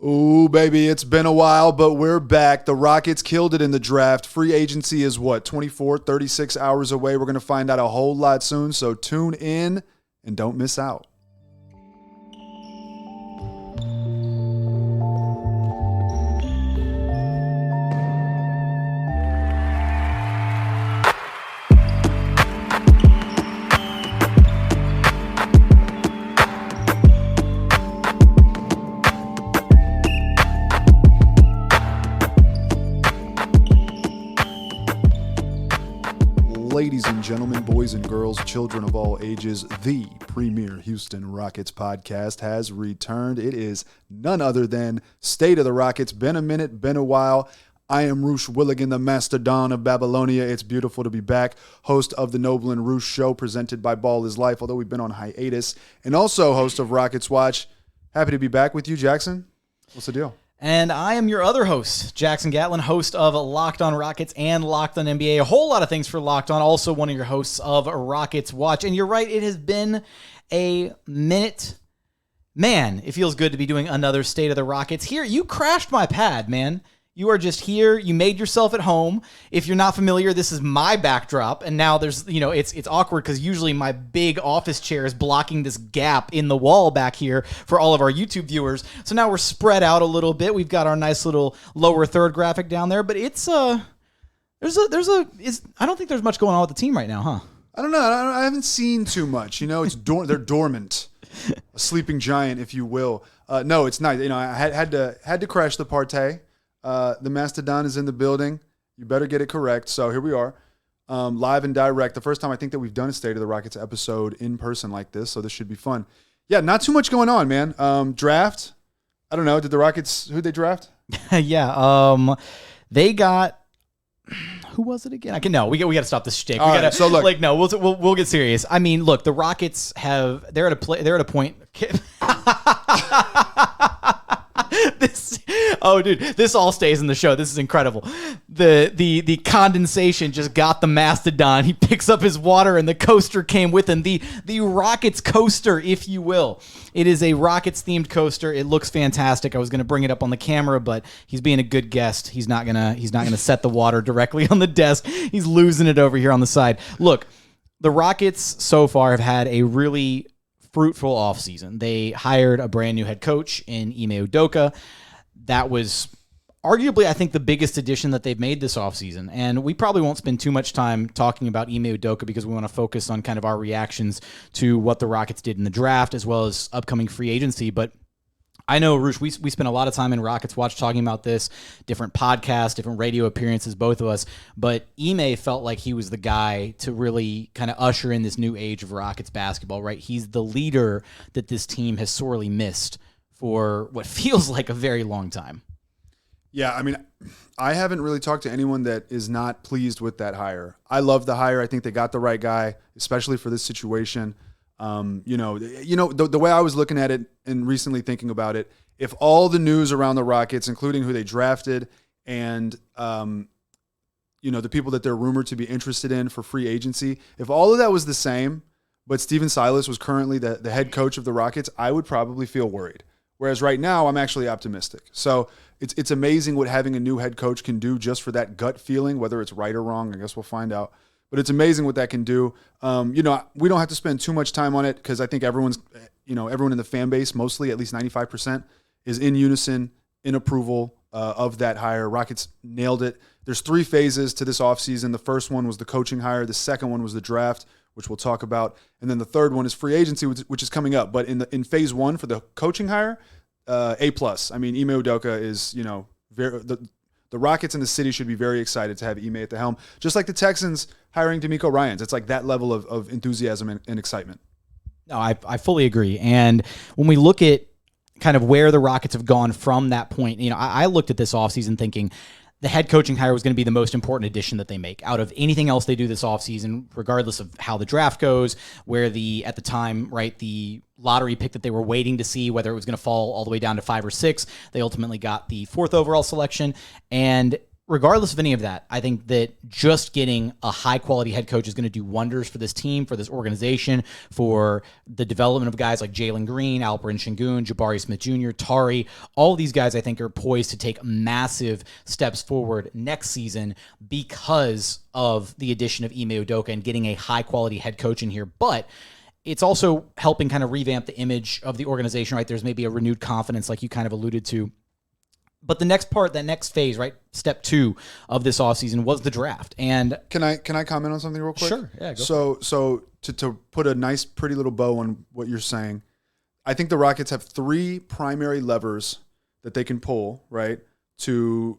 Ooh, baby, it's been a while, but we're back. The Rockets killed it in the draft. Free agency is what, 24, 36 hours away. We're going to find out a whole lot soon, so tune in and don't miss out. Ladies and gentlemen, boys and girls, children of all ages, the premier Houston Rockets podcast has returned. It is none other than State of the Rockets. Been a minute, been a while. I am Roosh Williams, the Mastodon of Babylonia. It's beautiful to be back. Host of the Noble and Roosh Show, presented by Ball is Life, although we've been on hiatus. And also host of Rockets Watch. Happy to be back with you, Jackson. What's the deal? And I am your other host, Jackson Gatlin, host of Locked On Rockets and Locked On NBA. A whole lot of things for Locked On. Also one of your hosts of Rockets Watch. And you're right, it has been a minute. Man, it feels good to be doing another State of the Rockets. Here, you crashed my pad, man. You are just here. You made yourself at home. If you're not familiar, this is my backdrop. And now there's, it's awkward because usually my big office chair is blocking this gap in the wall back here for all of our YouTube viewers. So now we're spread out a little bit. We've got our nice little lower third graphic down there, but it's, I don't think there's much going on with the team right now, huh? I don't know. I haven't seen too much. It's they're dormant. A sleeping giant, if you will. No, it's nice. I had to crash the party. The Mastodon is in the building. You better get it correct. So here we are, live and direct. The first time I think that we've done a State of the Rockets episode in person like this, so this should be fun. Yeah, not too much going on, man. Draft. I don't know. Did the Rockets? Who'd they draft? Yeah. They got. Who was it again? We got to stop this shtick. So look, we'll get serious. I mean, look, the Rockets they're at a point. This all stays in the show. This is incredible. The condensation just got the Mastodon. He picks up his water, and the coaster came with him. The Rockets coaster, if you will. It is a Rockets themed coaster. It looks fantastic. I was going to bring it up on the camera, but he's being a good guest. He's not gonna set the water directly on the desk. He's losing it over here on the side. Look, the Rockets so far have had a really fruitful offseason. They hired a brand new head coach in Ime Udoka. That was arguably, I think, the biggest addition that they've made this offseason. And we probably won't spend too much time talking about Ime Udoka because we want to focus on kind of our reactions to what the Rockets did in the draft as well as upcoming free agency. But I know, Roosh, we spent a lot of time in Rockets Watch talking about this, different podcasts, different radio appearances, both of us. But Ime felt like he was the guy to really kind of usher in this new age of Rockets basketball, right? He's the leader that this team has sorely missed for what feels like a very long time. Yeah, I mean, I haven't really talked to anyone that is not pleased with that hire. I love the hire. I think they got the right guy, especially for this situation. The way I was looking at it and recently thinking about it, if all the news around the Rockets, including who they drafted and, the people that they're rumored to be interested in for free agency, if all of that was the same, but Stephen Silas was currently the head coach of the Rockets, I would probably feel worried. Whereas right now, I'm actually optimistic. So it's amazing what having a new head coach can do just for that gut feeling, whether it's right or wrong. I guess we'll find out. But it's amazing what that can do. We don't have to spend too much time on it because I think everyone in the fan base, mostly at least 95%, is in unison, in approval of that hire. Rockets nailed it. There's 3 phases to this offseason. The first one was the coaching hire. The second one was the draft, which we'll talk about. And then the third one is free agency, which is coming up. But in phase 1 for the coaching hire, A+. I mean, Ime Udoka is, the Rockets and the city should be very excited to have Ime at the helm. Just like the Texans hiring D'Amico Ryans. It's like that level of enthusiasm and excitement. No, I fully agree. And when we look at kind of where the Rockets have gone from that point, I looked at this offseason thinking the head coaching hire was going to be the most important addition that they make out of anything else they do this offseason, regardless of how the draft goes, where at the time, right, the lottery pick that they were waiting to see whether it was going to fall all the way down to 5 or 6. They ultimately got the 4th overall selection. And regardless of any of that, I think that just getting a high-quality head coach is going to do wonders for this team, for this organization, for the development of guys like Jalen Green, Alperen Şengün, Jabari Smith Jr., Tari. All of these guys, I think, are poised to take massive steps forward next season because of the addition of Ime Udoka and getting a high-quality head coach in here. But it's also helping kind of revamp the image of the organization, right? There's maybe a renewed confidence like you kind of alluded to. But the next part, that next phase, right, step 2 of this offseason was the draft. And can I comment on something real quick? Sure, yeah. So to put a nice, pretty little bow on what you're saying, I think the Rockets have 3 primary levers that they can pull, right, to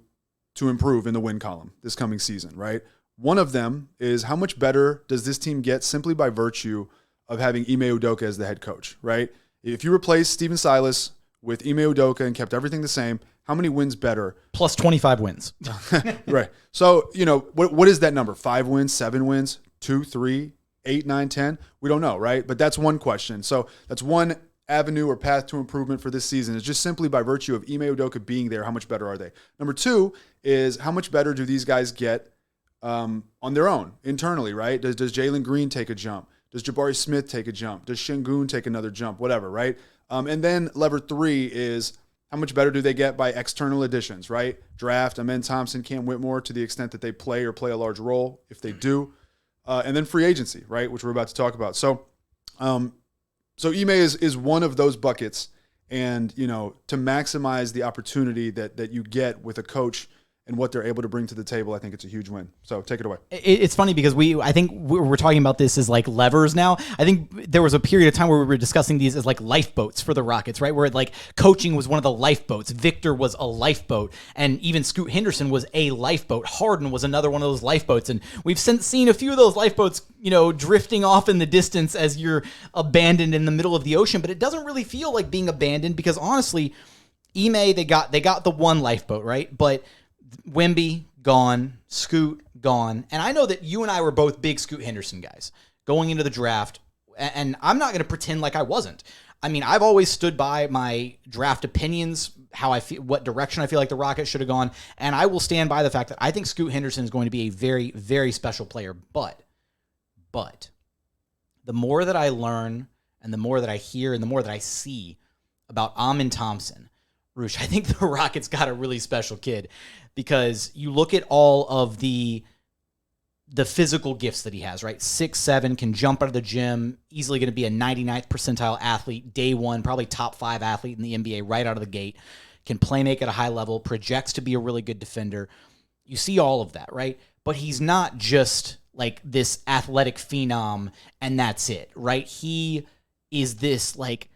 improve in the win column this coming season, right? One of them is how much better does this team get simply by virtue of having Ime Udoka as the head coach, right? If you replace Stephen Silas with Ime Udoka and kept everything the same, how many wins better? Plus 25 wins. Right. So, what is that number? 5 wins, 7 wins, 2, 3, 8, 9, 10? We don't know, right? But that's one question. So that's one avenue or path to improvement for this season. It's just simply by virtue of Ime Udoka being there, how much better are they? Number 2 is how much better do these guys get on their own, internally, right? Does Jalen Green take a jump? Does Jabari Smith take a jump? Does Şengün take another jump? Whatever, right? And then lever 3 is how much better do they get by external additions, right? Draft, Ime Thompson, Cam Whitmore, to the extent that they play or play a large role, if they do. And then free agency, right, which we're about to talk about. So Ime is one of those buckets. And, to maximize the opportunity that you get with a coach and what they're able to bring to the table, I think it's a huge win. So take it away. It's funny because I think we're talking about this as like levers now. I think there was a period of time where we were discussing these as like lifeboats for the Rockets, right? Where like coaching was one of the lifeboats. Victor was a lifeboat. And even Scoot Henderson was a lifeboat. Harden was another one of those lifeboats. And we've since seen a few of those lifeboats, drifting off in the distance as you're abandoned in the middle of the ocean. But it doesn't really feel like being abandoned because honestly, Ime, they got the one lifeboat, right? But Wemby, gone. Scoot, gone. And I know that you and I were both big Scoot Henderson guys going into the draft, and I'm not going to pretend like I wasn't. I mean, I've always stood by my draft opinions, how I feel, what direction I feel like the Rockets should have gone, and I will stand by the fact that I think Scoot Henderson is going to be a very, very special player. But the more that I learn and the more that I hear and the more that I see about Ime Thompson, Roosh, I think the Rockets got a really special kid. Because you look at all of the physical gifts that he has, right? 6'7", can jump out of the gym, easily going to be a 99th percentile athlete, day one, probably top 5 athlete in the NBA right out of the gate, can play make at a high level, projects to be a really good defender. You see all of that, right? But he's not just like this athletic phenom and that's it, right? He is this like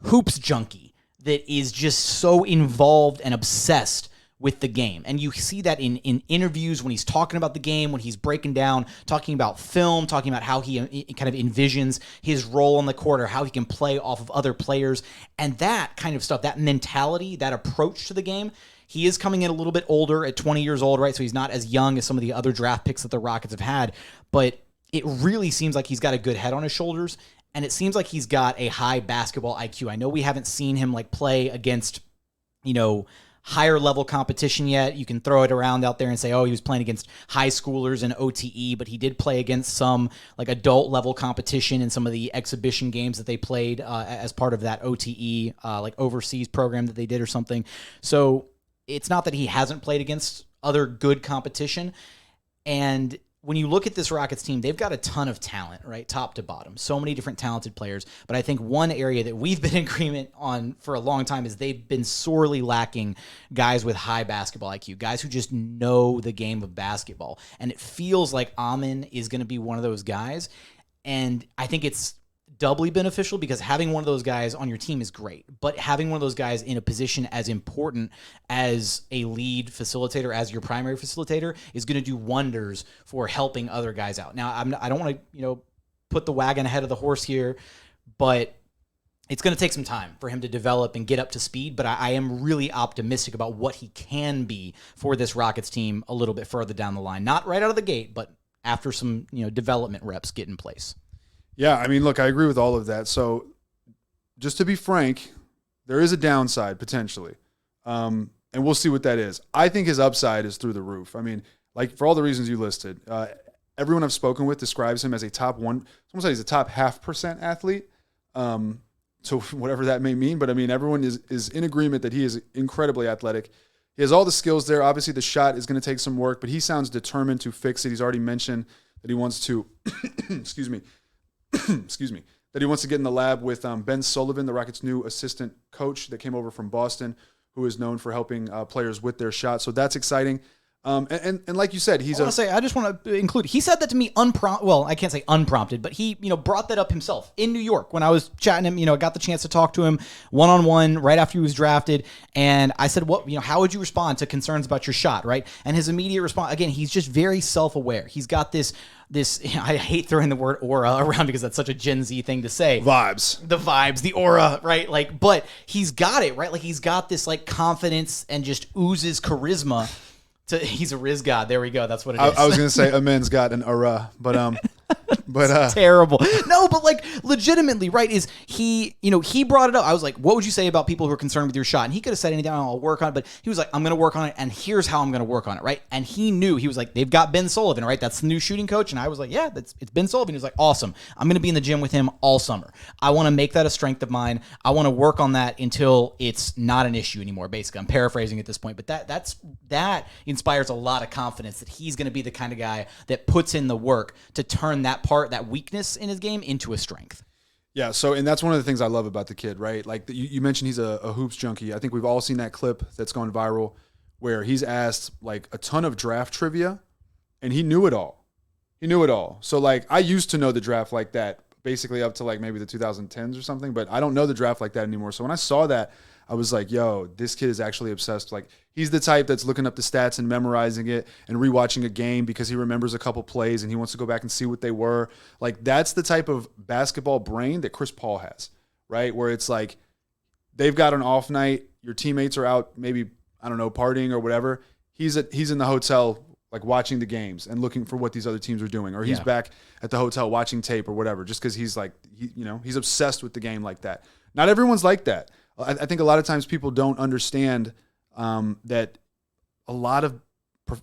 hoops junkie that is just so involved and obsessed with the game. And you see that in interviews when he's talking about the game, when he's breaking down, talking about film, talking about how he kind of envisions his role on the court or how he can play off of other players. And that kind of stuff, that mentality, that approach to the game, he is coming in a little bit older at 20 years old, right? So he's not as young as some of the other draft picks that the Rockets have had. But it really seems like he's got a good head on his shoulders. And it seems like he's got a high basketball IQ. I know we haven't seen him like play against, higher level competition yet. You can throw it around out there and say, oh, he was playing against high schoolers in OTE, but he did play against some like adult level competition in some of the exhibition games that they played as part of that OTE, like overseas program that they did or something. So it's not that he hasn't played against other good competition. And when you look at this Rockets team, they've got a ton of talent, right? Top to bottom. So many different talented players. But I think one area that we've been in agreement on for a long time is they've been sorely lacking guys with high basketball IQ, guys who just know the game of basketball. And it feels like Ime is going to be one of those guys. And I think it's doubly beneficial because having one of those guys on your team is great, but having one of those guys in a position as important as a lead facilitator, as your primary facilitator, is going to do wonders for helping other guys out. Now, I don't want to, put the wagon ahead of the horse here, but it's going to take some time for him to develop and get up to speed, but I am really optimistic about what he can be for this Rockets team a little bit further down the line. Not right out of the gate, but after some, development reps get in place. Yeah, I mean, look, I agree with all of that. So just to be frank, there is a downside potentially. and we'll see what that is. I think his upside is through the roof. I mean, like for all the reasons you listed, everyone I've spoken with describes him as a top one. Someone said he's a top 0.5% athlete. So whatever that may mean, but I mean, everyone is in agreement that he is incredibly athletic. He has all the skills there. Obviously, the shot is going to take some work, but he sounds determined to fix it. He's already mentioned that he wants to, excuse me, that he wants to get in the lab with Ben Sullivan, the Rockets' new assistant coach that came over from Boston, who is known for helping players with their shot. So that's exciting. And like you said, I just want to include, he said that to me well, I can't say unprompted, but he, brought that up himself in New York when I was chatting him, I got the chance to talk to him one-on-one right after he was drafted. And I said, how would you respond to concerns about your shot? Right. And his immediate response, again, he's just very self-aware. He's got this, I hate throwing the word aura around because that's such a Gen Z thing to say. The vibes, the aura, right? Like, but he's got it, right? Like he's got this like confidence and just oozes charisma. He's a Riz god. There we go. That's what it is. I was going to say Amen's got an aura, but terrible. No, but like legitimately, right? Is he brought it up. I was like, what would you say about people who are concerned with your shot? And he could have said anything. I'll work on it. But he was like, I'm going to work on it. And here's how I'm going to work on it. Right. And he knew. He was like, they've got Ben Sullivan, right? That's the new shooting coach. And I was like, yeah, it's Ben Sullivan. He was like, awesome. I'm going to be in the gym with him all summer. I want to make that a strength of mine. I want to work on that until it's not an issue anymore. Basically, I'm paraphrasing at this point, but that inspires a lot of confidence that he's going to be the kind of guy that puts in the work to turn that weakness in his game into a strength. Yeah, so, and that's one of the things I love about the kid, right? Like you mentioned he's a hoops junkie. I think we've all seen that clip that's gone viral where he's asked like a ton of draft trivia and he knew it all. So like I used to know the draft like that, basically up to like maybe the 2010s or something, but I don't know the draft like that anymore. So when I saw that, I was like, yo, this kid is actually obsessed. Like he's the type that's looking up the stats and memorizing it and rewatching a game because he remembers a couple plays and he wants to go back and see what they were. Like that's the type of basketball brain that Chris Paul has, right? Where it's like they've got an off night, your teammates are out maybe, I don't know, partying or whatever. He's in the hotel like watching the games and looking for what these other teams are doing, or he's back at the hotel watching tape or whatever, just because he's like, he's obsessed with the game like that. Not everyone's like that. I think a lot of times people don't understand that a lot of,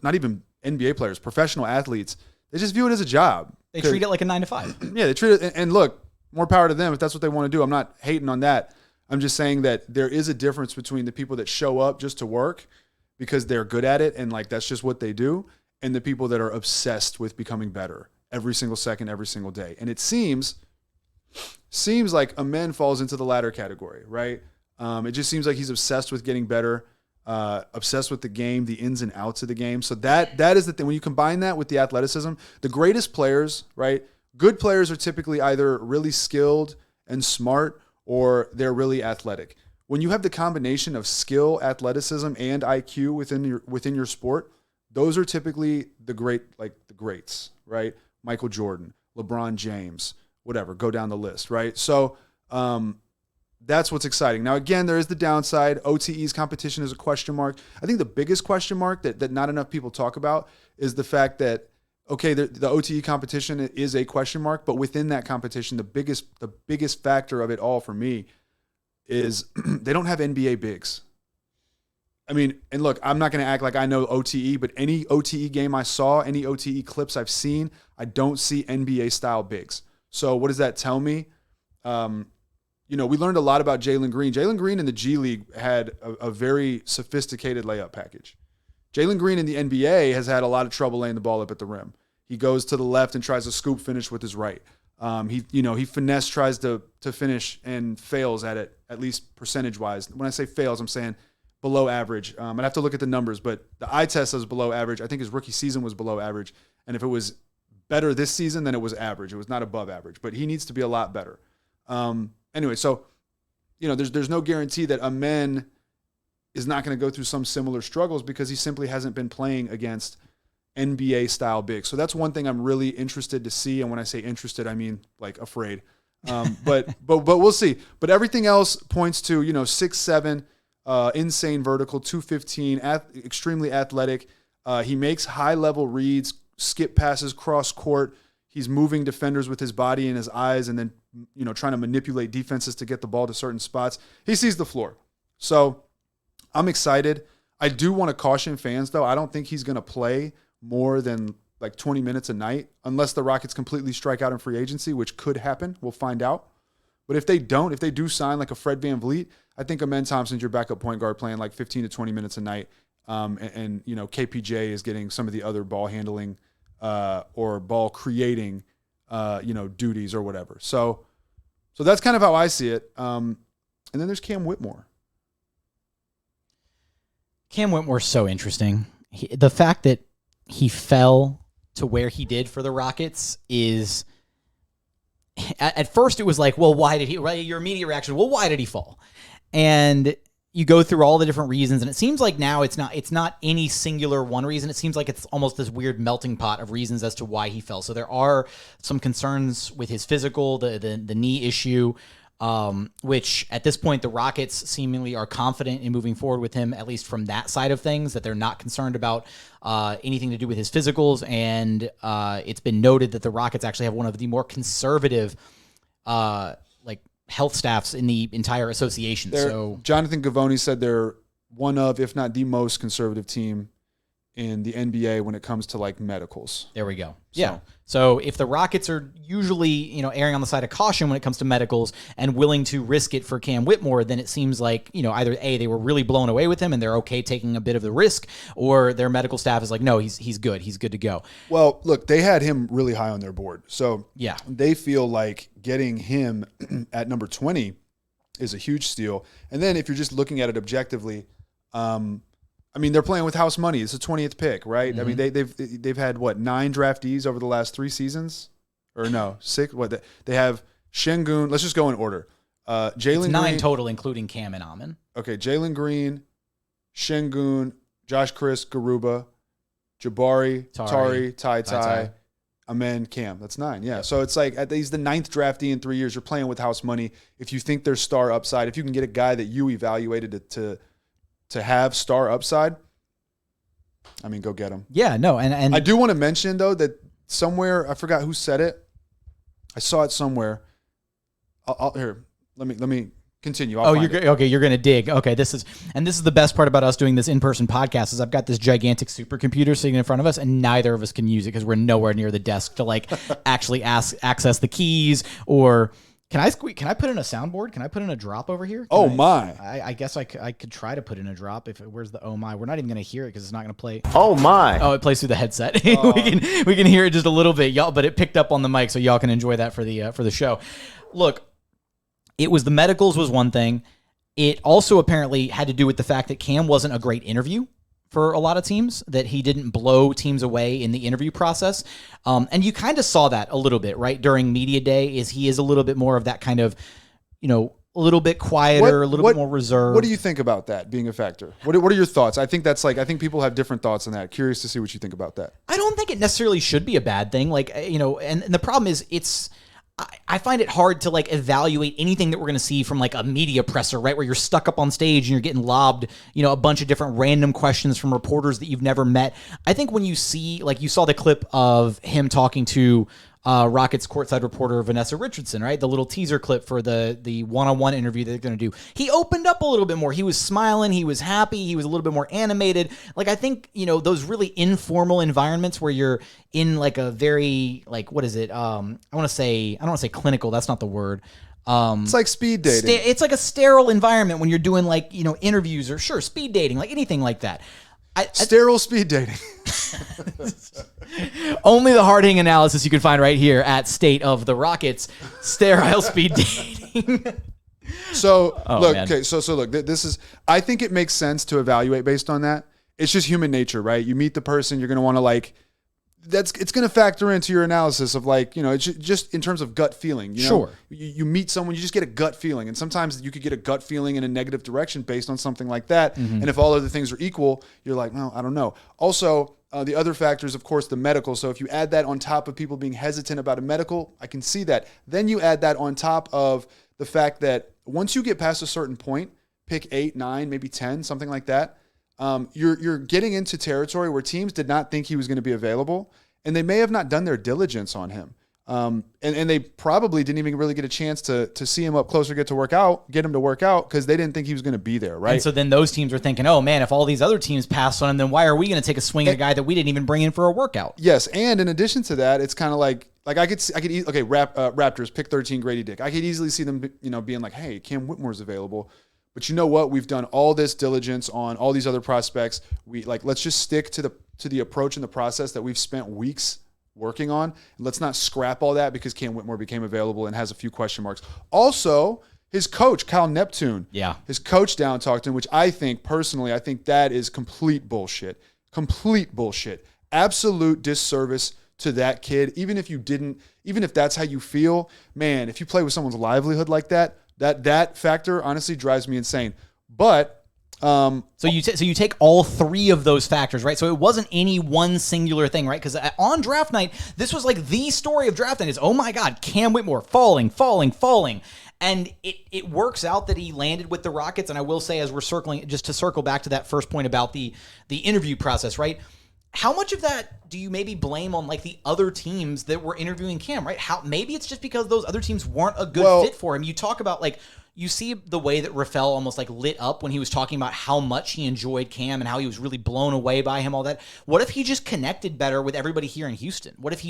not even NBA players, professional athletes, they just view it as a job. They treat it like a 9 to 5. Yeah, they treat it, and look, more power to them if that's what they want to do. I'm not hating on that. I'm just saying that there is a difference between the people that show up just to work because they're good at it and like that's just what they do, and the people that are obsessed with becoming better every single second, every single day. And it seems like Amen falls into the latter category, right? It just seems like he's obsessed with getting better, obsessed with the game, the ins and outs of the game. So that is the thing. When you combine that with the athleticism, the greatest players, right? Good players are typically either really skilled and smart or they're really athletic. When you have the combination of skill, athleticism, and IQ within your sport, those are typically the greats, right? Michael Jordan, LeBron James, whatever, go down the list, right? So that's what's exciting. Now, again, there is the downside. OTE's competition is a question mark. I think the biggest question mark that not enough people talk about is the fact that, okay, the OTE competition is a question mark, but within that competition, the biggest factor of it all for me is they don't have NBA bigs. I mean, and look, I'm not going to act like I know OTE, but any OTE game I saw, any OTE clips I've seen, I don't see NBA-style bigs. So what does that tell me? We learned a lot about Jalen Green. Jalen Green in the G League had a very sophisticated layup package. Jalen Green in the NBA has had a lot of trouble laying the ball up at the rim. He goes to the left and tries to scoop finish with his right. He finesse tries to finish and fails at it, at least percentage-wise. When I say fails, I'm saying below average. I'd have to look at the numbers, but the eye test was below average. I think his rookie season was below average. And if it was better this season, then it was average. It was not above average, but he needs to be a lot better. Anyway, so, there's no guarantee that Amen is not going to go through some similar struggles because he simply hasn't been playing against NBA-style bigs. So that's one thing I'm really interested to see. And when I say interested, I mean like afraid. But we'll see. But everything else points to, 6'7", insane vertical, 215, extremely athletic. He makes high-level reads, skip passes, cross court. He's moving defenders with his body and his eyes and then, trying to manipulate defenses to get the ball to certain spots. He sees the floor. So I'm excited. I do want to caution fans, though. I don't think he's going to play more than like 20 minutes a night unless the Rockets completely strike out in free agency, which could happen. We'll find out. But if they do sign like a Fred VanVleet, I think Ime Thompson's your backup point guard playing like 15 to 20 minutes a night. And KPJ is getting some of the other ball handling or ball creating, duties or whatever. So that's kind of how I see it. And then there's Cam Whitmore. Cam Whitmore's so interesting. The fact that he fell to where he did for the Rockets is, at first it was like, well, why did he, right? Your immediate reaction, well, why did he fall? And you go through all the different reasons, and it seems like now it's not any singular one reason. It seems like it's almost this weird melting pot of reasons as to why he fell. So there are some concerns with his physical, the knee issue, which at this point the Rockets seemingly are confident in moving forward with him, at least from that side of things, that they're not concerned about anything to do with his physicals. And it's been noted that the Rockets actually have one of the more conservative health staffs in the entire association. So Jonathan Gavoni said they're one of, if not the most conservative team in the NBA when it comes to like medicals. There we go. Yeah. So if the Rockets are usually, erring on the side of caution when it comes to medicals and willing to risk it for Cam Whitmore, then it seems like, either A, they were really blown away with him and they're okay taking a bit of the risk, or their medical staff is like, no, he's good. He's good to go. Well, look, they had him really high on their board. So yeah, they feel like getting him at number 20 is a huge steal. And then if you're just looking at it objectively, they're playing with house money. It's a 20th pick, right? Mm-hmm. They've had 9 draftees over the last 3 seasons, or no, 6. What they have? Şengün. Let's just go in order. Jalen 9 Green, total, including Cam and Amin. Okay, Jalen Green, Şengün, Josh Chris, Garuba, Jabari, Tari, Ty, Amen, Cam. That's 9. Yeah. So it's like he's the 9th draftee in 3 years. You're playing with house money. If you think there's star upside, if you can get a guy that you evaluated to have star upside, go get him. Yeah, no, and I do want to mention though that somewhere, I forgot who said it. I saw it somewhere. Here, let me continue. You're gonna dig. Okay, this is the best part about us doing this in-person podcast is I've got this gigantic supercomputer sitting in front of us, and neither of us can use it because we're nowhere near the desk to actually access the keys or. Can I put in a soundboard? Can I put in a drop over here? I guess I could try to put in a drop. Where's the oh my? We're not even gonna hear it because it's not gonna play. Oh my! Oh, it plays through the headset. We can hear it just a little bit, y'all. But it picked up on the mic, so y'all can enjoy that for the show. Look, it was the medicals was one thing. It also apparently had to do with the fact that Cam wasn't a great interview for a lot of teams, that he didn't blow teams away in the interview process. And you kind of saw that a little bit, right? During media day, he is a little bit more of that kind of, a little bit quieter, a little bit more reserved. What do you think about that being a factor? What are your thoughts? I think that's I think people have different thoughts on that. Curious to see what you think about that. I don't think it necessarily should be a bad thing. And the problem is I find it hard to evaluate anything that we're going to see from a media presser, right? Where you're stuck up on stage and you're getting lobbed, a bunch of different random questions from reporters that you've never met. I think when you see, you saw the clip of him talking to Rockets courtside reporter Vanessa Richardson, right? The little teaser clip for the one-on-one interview that they're going to do. He opened up a little bit more. He was smiling. He was happy. He was a little bit more animated. I think, those really informal environments where you're in a very, what is it? I don't want to say clinical. That's not the word. It's like speed dating. It's like a sterile environment when you're doing interviews or speed dating, anything like that. Sterile speed dating. Only the hard-hitting analysis you can find right here at State of the Rockets. Sterile speed dating. So look, this is. I think it makes sense to evaluate based on that. It's just human nature, right? You meet the person, you're going to want to it's going to factor into your analysis of it's just in terms of gut feeling. Sure. You meet someone, you just get a gut feeling. And sometimes you could get a gut feeling in a negative direction based on something like that. Mm-hmm. And if all other things are equal, you're like, no, I don't know. Also, the other factor is, of course, the medical. So if you add that on top of people being hesitant about a medical, I can see that. Then you add that on top of the fact that once you get past a certain point, pick 8, 9, maybe 10, something like that, you're getting into territory where teams did not think he was going to be available, and they may have not done their diligence on him. And they probably didn't even really get a chance to see him up close or get him to work out because they didn't think he was going to be there, right? And so then those teams are thinking, oh man, if all these other teams passed on him, then why are we going to take a swing at a guy that we didn't even bring in for a workout? Yes, and in addition to that, it's kind of like Raptors pick 13 Grady Dick. I could easily see them, being like, hey, Cam Whitmore's available. But you know what? We've done all this diligence on all these other prospects. Let's just stick to the approach and the process that we've spent weeks working on. And let's not scrap all that because Cam Whitmore became available and has a few question marks. Also, his coach, Kyle Neptune, his coach down talked to him, which I think that is complete bullshit. Complete bullshit. Absolute disservice to that kid. Even if that's how you feel, man, if you play with someone's livelihood like that factor honestly drives me insane. But so you take all three of those factors, right? So it wasn't any one singular thing, right? Because on draft night, this was like the story of draft night is, oh my God, Cam Whitmore falling. And it works out that he landed with the Rockets. And I will say, as we're circling, just to circle back to that first point about the interview process, right? How much of that do you maybe blame on like the other teams that were interviewing Cam, right? Maybe it's just because those other teams weren't a good fit for him. You talk about you see the way that Rafael almost like lit up when he was talking about how much he enjoyed Cam and how he was really blown away by him, all that. What if he just connected better with everybody here in Houston? What if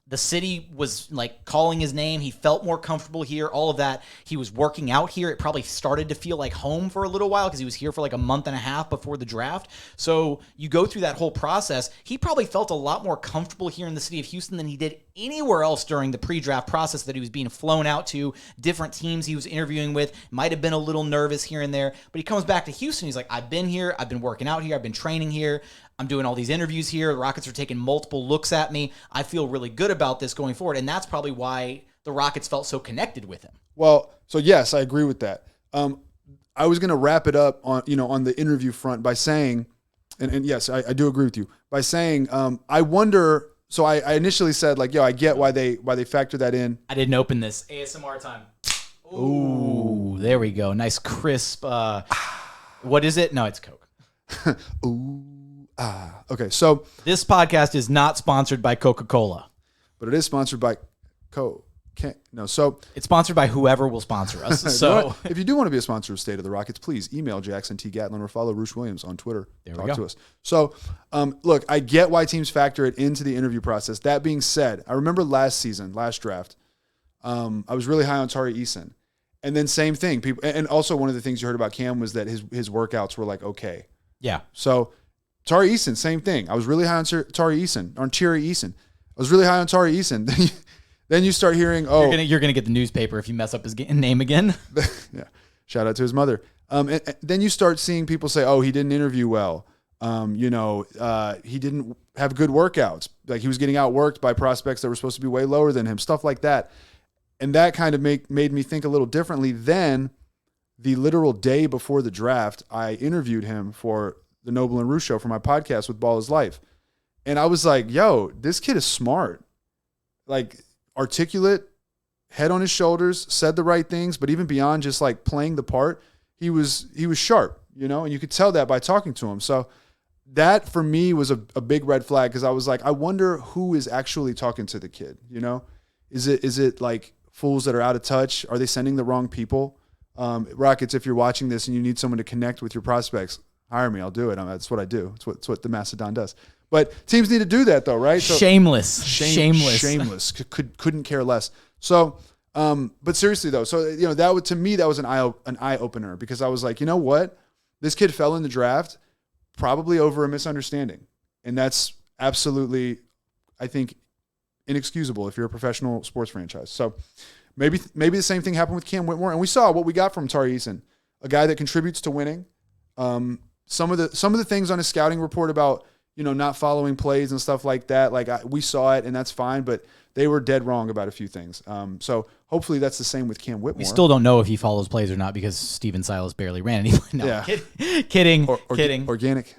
the city was like calling his name. He felt more comfortable here, all of that. He was working out here. It probably started to feel like home for a little while because he was here for like a month and a half before the draft. So you go through that whole process. He probably felt a lot more comfortable here in the city of Houston than he did anywhere else during the pre-draft process that he was being flown out to. Different teams he was interviewing with. Might have been a little nervous here and there. But he comes back to Houston. He's like, I've been here. I've been working out here. I've been training here. I'm doing all these interviews here. The Rockets are taking multiple looks at me. I feel really good about this going forward. And that's probably why the Rockets felt so connected with him. Well, so yes, I agree with that. I was going to wrap it up on the interview front by saying, and yes, I do agree with you, by saying, I wonder, so I initially said like, I get why they factor that in. I didn't open this. ASMR time. Ooh, there we go. Nice crisp. What is it? No, it's Coke. Ooh. Okay, so this podcast is not sponsored by Coca-Cola, but it is sponsored by So it's sponsored by whoever will sponsor us. So if you do want to be a sponsor of State of the Rockets, please email Jackson T. Gatlin or follow Roosh Williams on Twitter. Talk to us. So, look, I get why teams factor it into the interview process. That being said, I remember last draft, I was really high on Tari Eason, and then same thing. People, and also one of the things you heard about Cam was that his workouts were like okay. Yeah. So. Tari Eason, same thing. I was really high on Tari Eason. I was really high on Tari Eason. Then you start hearing, you're gonna get the newspaper if you mess up his name again. Yeah, shout out to his mother. And then you start seeing people say, he didn't interview well. He didn't have good workouts. Like he was getting outworked by prospects that were supposed to be way lower than him. Stuff like that, and that kind of made me think a little differently. Then, the literal day before the draft, I interviewed him for the Noble and Roosh show for my podcast with Ball is Life. And I was like, this kid is smart. Like articulate, head on his shoulders, said the right things, but even beyond just like playing the part, he was sharp, and you could tell that by talking to him. So that for me was a big red flag because I was like, I wonder who is actually talking to the kid, Is it like fools that are out of touch? Are they sending the wrong people? Rockets, if you're watching this and you need someone to connect with your prospects, hire me. I'll do it. That's what I do. It's what the Macedon does. But teams need to do that, though, right? So, shameless. Couldn't care less. So, but seriously, though, so to me that was an eye opener because I was like, you know what, this kid fell in the draft probably over a misunderstanding, and that's absolutely, I think, inexcusable if you're a professional sports franchise. So maybe the same thing happened with Cam Whitmore, and we saw what we got from Tari Eason, a guy that contributes to winning. Some of the things on his scouting report about, not following plays and stuff like that, we saw it and that's fine, but they were dead wrong about a few things. So hopefully that's the same with Cam Whitmore. We still don't know if he follows plays or not because Steven Silas barely ran anyway. No, yeah. Kidding. Organic.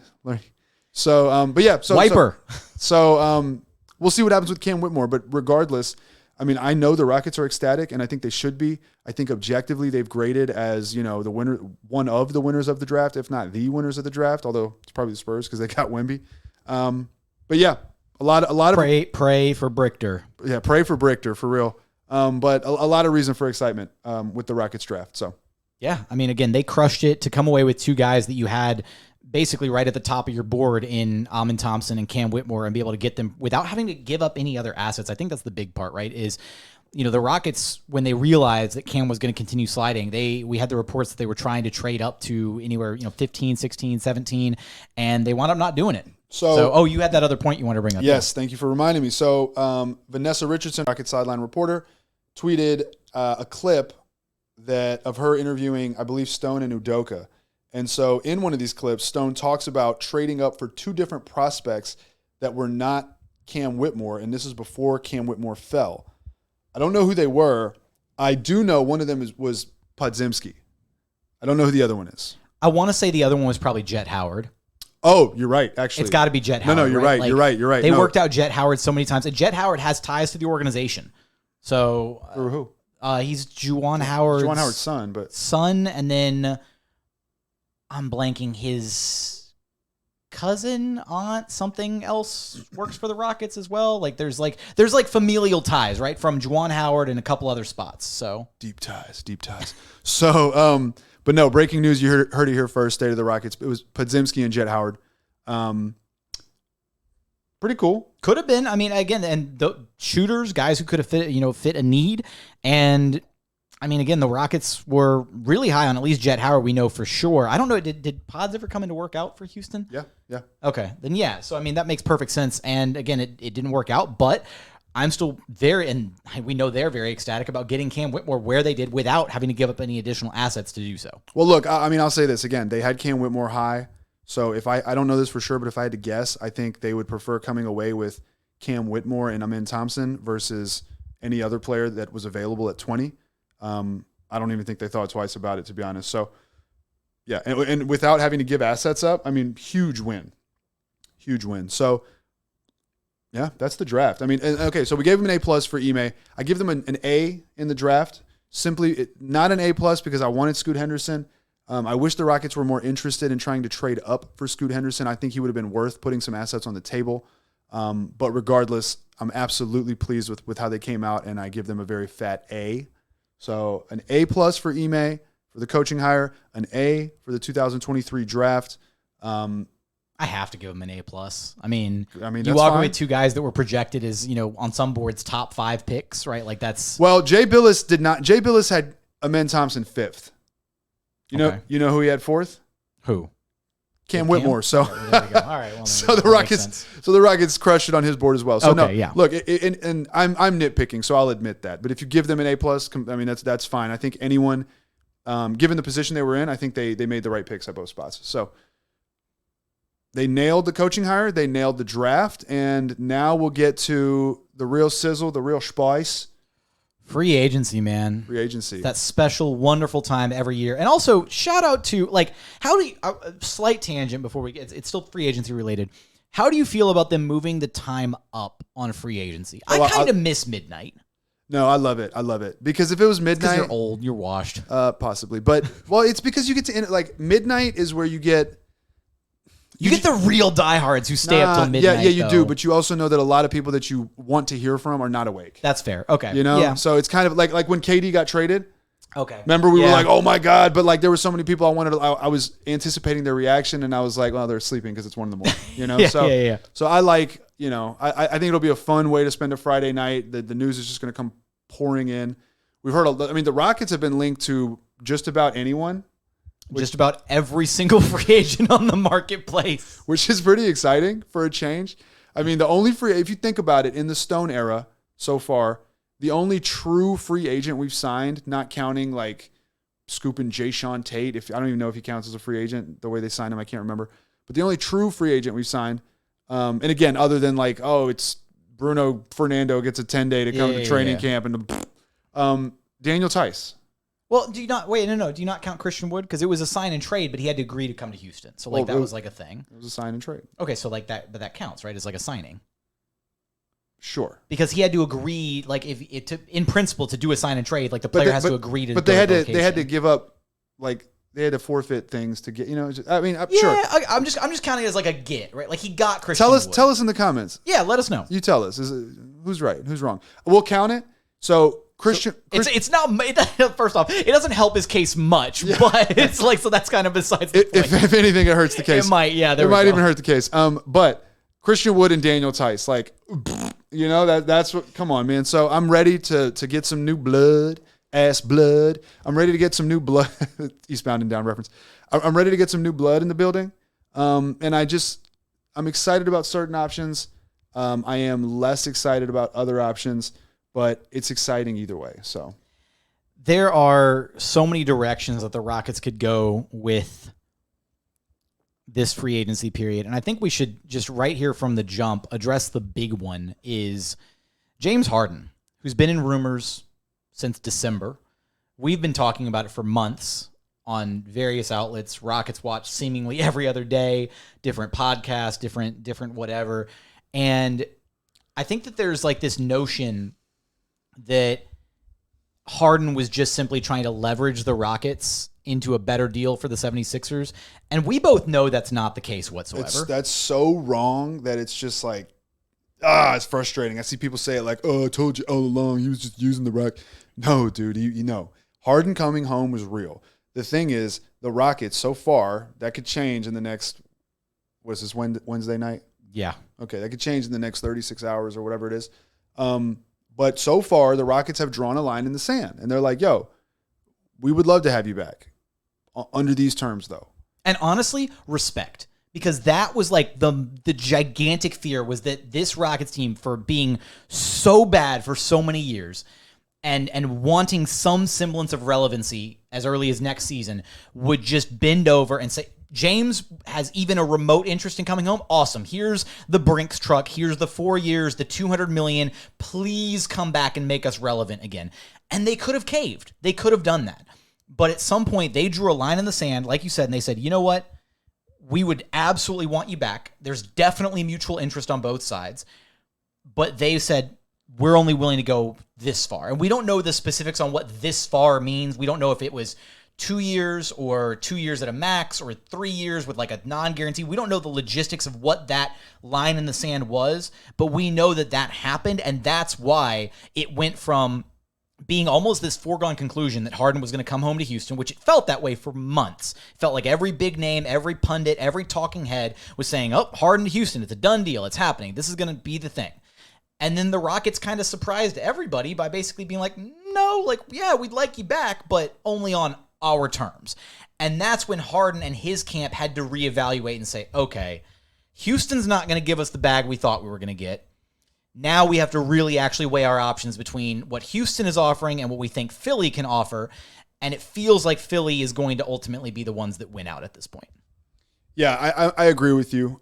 So, but yeah. So, Wiper. So, we'll see what happens with Cam Whitmore, but regardless, I mean, I know the Rockets are ecstatic, and I think they should be. I think objectively they've graded as, the winner, one of the winners of the draft, if not the winners of the draft, although it's probably the Spurs because they got Wemby. But yeah, A lot of pray for Brichter. Yeah, pray for Brichter for real. But a lot of reason for excitement with the Rockets draft. So yeah, I mean, again, they crushed it to come away with two guys that you had basically right at the top of your board in Ime Thompson and Cam Whitmore, and be able to get them without having to give up any other assets. I think that's the big part, right? Is, you know, the Rockets, when they realized that Cam was going to continue sliding, we had the reports that they were trying to trade up to anywhere, 15, 16, 17, and they wound up not doing it. So you had that other point you want to bring up. Yes, thank you for reminding me. So Vanessa Richardson, Rocket sideline reporter, tweeted a clip of her interviewing, I believe, Stone and Udoka. And so in one of these clips, Stone talks about trading up for two different prospects that were not Cam Whitmore, and this is before Cam Whitmore fell. I don't know who they were. I do know one of them was Podziemski. I don't know who the other one is. I want to say the other one was probably Jet Howard. Oh, you're right, actually. It's got to be Jet Howard. No, you're right. You're right. They worked out Jet Howard so many times. And Jet Howard has ties to the organization. So for who? He's Juwan Howard's son, and then I'm blanking, his cousin, aunt, something else works for the Rockets as well. Like there's familial ties, right? From Juwan Howard and a couple other spots. So deep ties. So but no, breaking news, you heard it here first, State of the Rockets. It was Podziemski and Jet Howard. Pretty cool. Could have been. I mean, again, and the shooters, guys who could have fit a need. And I mean, again, the Rockets were really high on at least Jet Howard. We know for sure. I don't know. Did Pods ever come into work out for Houston? Yeah. Okay, then yeah. So I mean, that makes perfect sense. And again, it didn't work out, but I'm still and we know they're very ecstatic about getting Cam Whitmore where they did without having to give up any additional assets to do so. Well, look, I mean, I'll say this again. They had Cam Whitmore high. So if I don't know this for sure, but if I had to guess, I think they would prefer coming away with Cam Whitmore and Ime Thompson versus any other player that was available at 20. I don't even think they thought twice about it, to be honest. So, yeah, and without having to give assets up, I mean, huge win. So, yeah, that's the draft. I mean, okay, so we gave them an A+ for Ime. I give them an A in the draft, simply not an A+ because I wanted Scoot Henderson. I wish the Rockets were more interested in trying to trade up for Scoot Henderson. I think he would have been worth putting some assets on the table. But regardless, I'm absolutely pleased with how they came out, and I give them a very fat A. So an A+ for Ime for the coaching hire, an A for the 2023 draft. I have to give them an A+. I mean, you walk away with two guys that were projected as, on some boards top 5 picks, right? Like that's. Well, Jay Billis did not. Jay Billis had Ime Thompson 5th. You know who he had 4th? Who? Cam Whitmore. So there we go. All right. Well, so the Rockets crushed it on his board as well. So look, and I'm nitpicking, so I'll admit that. But if you give them an A+, I mean that's fine. I think anyone, given the position they were in, I think they made the right picks at both spots. So they nailed the coaching hire, they nailed the draft, and now we'll get to the real sizzle, the real spice. Free agency, man. Free agency. That special, wonderful time every year. And also, shout out to, slight tangent before we get, it's still free agency related. How do you feel about them moving the time up on free agency? I kind of miss midnight. No, I love it. Because if it was midnight. Because you're old, you're washed. Possibly. But, it's because you get to, midnight is where you get. You get the real diehards who stay up till midnight. Yeah, you do. But you also know that a lot of people that you want to hear from are not awake. That's fair. Okay. Yeah. So it's kind of like when KD got traded. Okay. Remember we were like, oh my God. But there were so many people I was anticipating their reaction, and I was like, well, they're sleeping because it's 1 a.m. So I like, I think it'll be a fun way to spend a Friday night. The news is just going to come pouring in. We've heard, the Rockets have been linked to just about anyone. Just about every single free agent on the marketplace. Which is pretty exciting for a change. I mean, if you think about it, in the Stone era so far, the only true free agent we've signed, not counting Scoop and Jayshawn Tate, I don't even know if he counts as a free agent, the way they signed him, I can't remember. But the only true free agent we've signed, and again, other than it's Bruno Fernando gets a 10-day to come to training camp, and Daniel Tice. Well, do you not do you not count Christian Wood? Because it was a sign and trade, but he had to agree to come to Houston. So that was a thing. It was a sign and trade. Okay, so that, but that counts, right? It's like a signing. Sure. Because he had to agree, in principle, to do a sign and trade. The player has to agree to. But they had to give up they had to forfeit things to get, I mean, Yeah, sure. I'm just counting it as like a get, right? Like he got Christian Wood. Tell us in the comments. Yeah, let us know. You tell us. Who's right? Who's wrong? We'll count it. So Christian. It's not. First off, it doesn't help his case much, but it's like, so that's kind of besides the point. If anything, it hurts the case. It might, yeah. It might even hurt the case. But Christian Wood and Daniel Tice, like, that's what. Come on, man. So I'm ready to get some new blood. Ass blood. I'm ready to get some new blood. Eastbound and Down reference. I'm ready to get some new blood in the building. And I'm excited about certain options. I am less excited about other options, but it's exciting either way. So there are so many directions that the Rockets could go with this free agency period. And I think we should just right here from the jump address the big one is James Harden, who's been in rumors since December. We've been talking about it for months on various outlets. Rockets Watch seemingly every other day, different podcasts, different whatever. And I think that there's like this notion that Harden was just simply trying to leverage the Rockets into a better deal for the 76ers. And we both know that's not the case whatsoever. That's so wrong that it's just like, it's frustrating. I see people say it like, I told you all along, he was just using the Rock. No, dude, Harden coming home was real. The thing is, the Rockets, so far, that could change in the next, what's this, Wednesday night? Yeah. Okay, that could change in the next 36 hours or whatever it is. But so far, the Rockets have drawn a line in the sand. And they're like, yo, we would love to have you back. Under these terms, though. And honestly, respect. Because that was like the gigantic fear was that this Rockets team, for being so bad for so many years and wanting some semblance of relevancy as early as next season, would just bend over and say, James has even a remote interest in coming home. Awesome. Here's the Brinks truck. Here's the 4 years, the $200 million. Please come back and make us relevant again. And they could have caved. They could have done that. But at some point, they drew a line in the sand, like you said, and they said, you know what? We would absolutely want you back. There's definitely mutual interest on both sides. But they said, we're only willing to go this far. And we don't know the specifics on what this far means. We don't know if it was 2 years or 2 years at a max or 3 years with like a non-guarantee. We don't know the logistics of what that line in the sand was, but we know that happened, and that's why it went from being almost this foregone conclusion that Harden was going to come home to Houston, which it felt that way for months. It felt like every big name, every pundit, every talking head was saying, Harden to Houston, it's a done deal, it's happening, this is going to be the thing. And then the Rockets kind of surprised everybody by basically being like, no, like, yeah, we'd like you back, but only on our terms. And that's when Harden and his camp had to reevaluate and say, okay, Houston's not going to give us the bag we thought we were going to get. Now we have to really actually weigh our options between what Houston is offering and what we think Philly can offer. And it feels like Philly is going to ultimately be the ones that win out at this point. Yeah, I agree with you.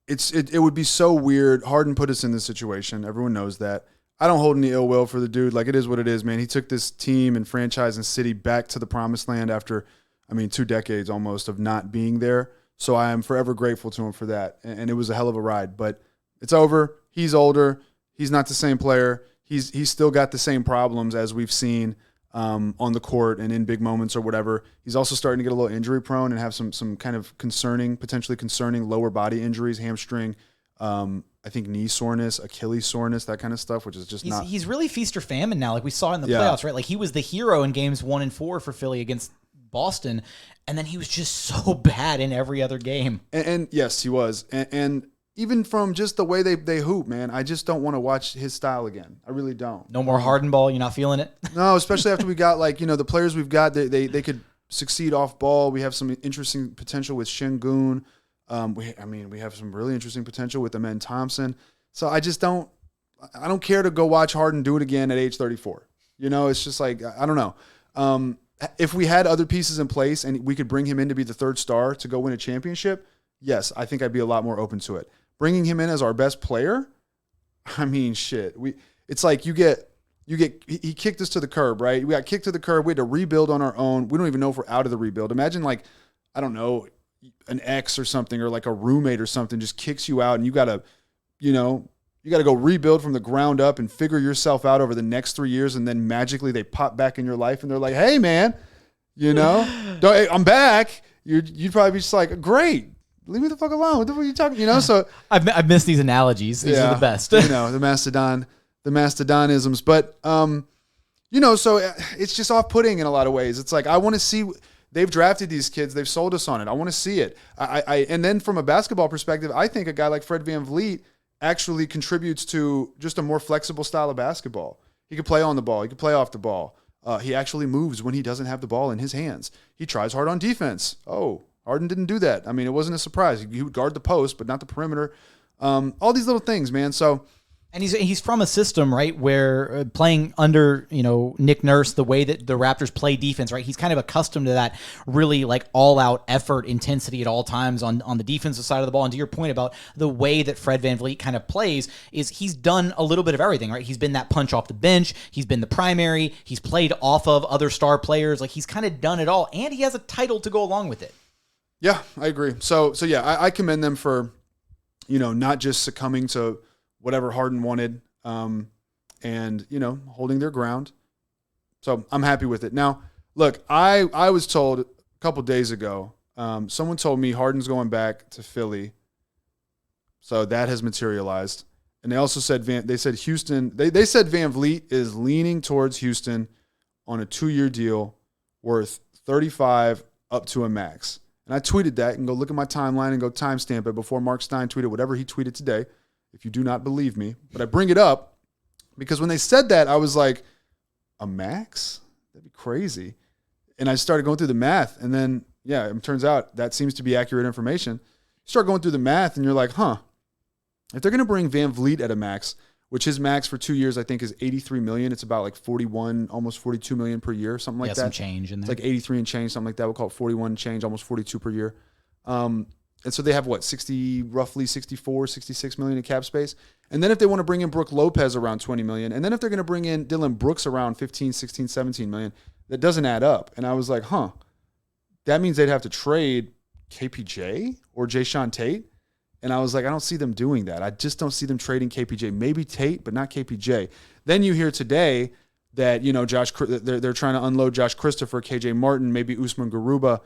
It would be so weird. Harden put us in this situation. Everyone knows that. I don't hold any ill will for the dude. Like, it is what it is, man. He took this team and franchise and city back to the promised land after, 2 decades almost of not being there. So I am forever grateful to him for that. And it was a hell of a ride. But it's over. He's older. He's not the same player. He's still got the same problems as we've seen on the court and in big moments or whatever. He's also starting to get a little injury prone and have some kind of potentially concerning lower body injuries, hamstring, I think knee soreness, Achilles soreness, that kind of stuff, which is just not. He's really feast or famine now, like we saw in the playoffs, right? Like he was the hero in games 1 and 4 for Philly against Boston, and then he was just so bad in every other game. And yes, he was. And even from just the way they hoop, man, I just don't want to watch his style again. I really don't. No more Harden ball. You're not feeling it? No, especially after we got the players we've got. They could succeed off ball. We have some interesting potential with Şengün. We have some really interesting potential with Ime Thompson. So I don't care to go watch Harden do it again at age 34. It's just like, I don't know. If we had other pieces in place and we could bring him in to be the third star to go win a championship, yes, I think I'd be a lot more open to it. Bringing him in as our best player, shit. It's like he kicked us to the curb, right? We got kicked to the curb. We had to rebuild on our own. We don't even know if we're out of the rebuild. Imagine I don't know, an ex or something, or like a roommate or something just kicks you out and you got to go rebuild from the ground up and figure yourself out over the next 3 years. And then magically they pop back in your life and they're like, hey man, You know, I'm back. You'd probably be just like, great. Leave me the fuck alone. What the fuck are you talking? You know, so I've missed these analogies. These are the best. You know, the Mastodonisms. But you know, so it's just off-putting in a lot of ways. It's like, I want to see. They've drafted these kids. They've sold us on it. I want to see it. And then from a basketball perspective, I think a guy like Fred VanVleet actually contributes to just a more flexible style of basketball. He can play on the ball. He can play off the ball. He actually moves when he doesn't have the ball in his hands. He tries hard on defense. Oh, Harden didn't do that. I mean, it wasn't a surprise. He would guard the post, but not the perimeter. All these little things, man. So, and he's from a system, right, where playing under, you know, Nick Nurse, the way that the Raptors play defense, right, he's kind of accustomed to that really like all-out effort, intensity at all times on the defensive side of the ball. And to your point about the way that Fred VanVleet kind of plays is he's done a little bit of everything, right? He's been that punch off the bench. He's been the primary. He's played off of other star players. Like, he's kind of done it all, and he has a title to go along with it. Yeah, I agree. So yeah, I commend them for, you know, not just succumbing to whatever Harden wanted, and, you know, holding their ground. So I'm happy with it. Now, look, I was told a couple days ago, someone told me Harden's going back to Philly. So that has materialized. And they also said, they said Houston, they said VanVleet is leaning towards Houston on a 2-year deal worth 35 up to a max. And I tweeted that. You can go look at my timeline and go timestamp it before Mark Stein tweeted whatever he tweeted today, if you do not believe me. But I bring it up because when they said that, I was like, a max? That'd be crazy. And I started going through the math. And then, yeah, it turns out that seems to be accurate information. You start going through the math and you're like, if they're going to bring VanVleet at a max, which his max for 2 years, I think, is $83 million. It's about like 41, almost $42 million per year, something like that. Some change in there. It's like 83 and change, something like that. We'll call it 41 and change, almost 42 per year. And so they have what, roughly 64, 66 million in cap space. And then if they want to bring in Brook Lopez around 20 million, and then if they're going to bring in Dillon Brooks around 15, 16, 17 million, that doesn't add up. And I was like, that means they'd have to trade KPJ or Jayshawn Tate. And I was like, I don't see them doing that. I just don't see them trading KPJ. Maybe Tate, but not KPJ. Then you hear today that, you know, they're trying to unload Josh Christopher, KJ Martin, maybe Usman Garuba.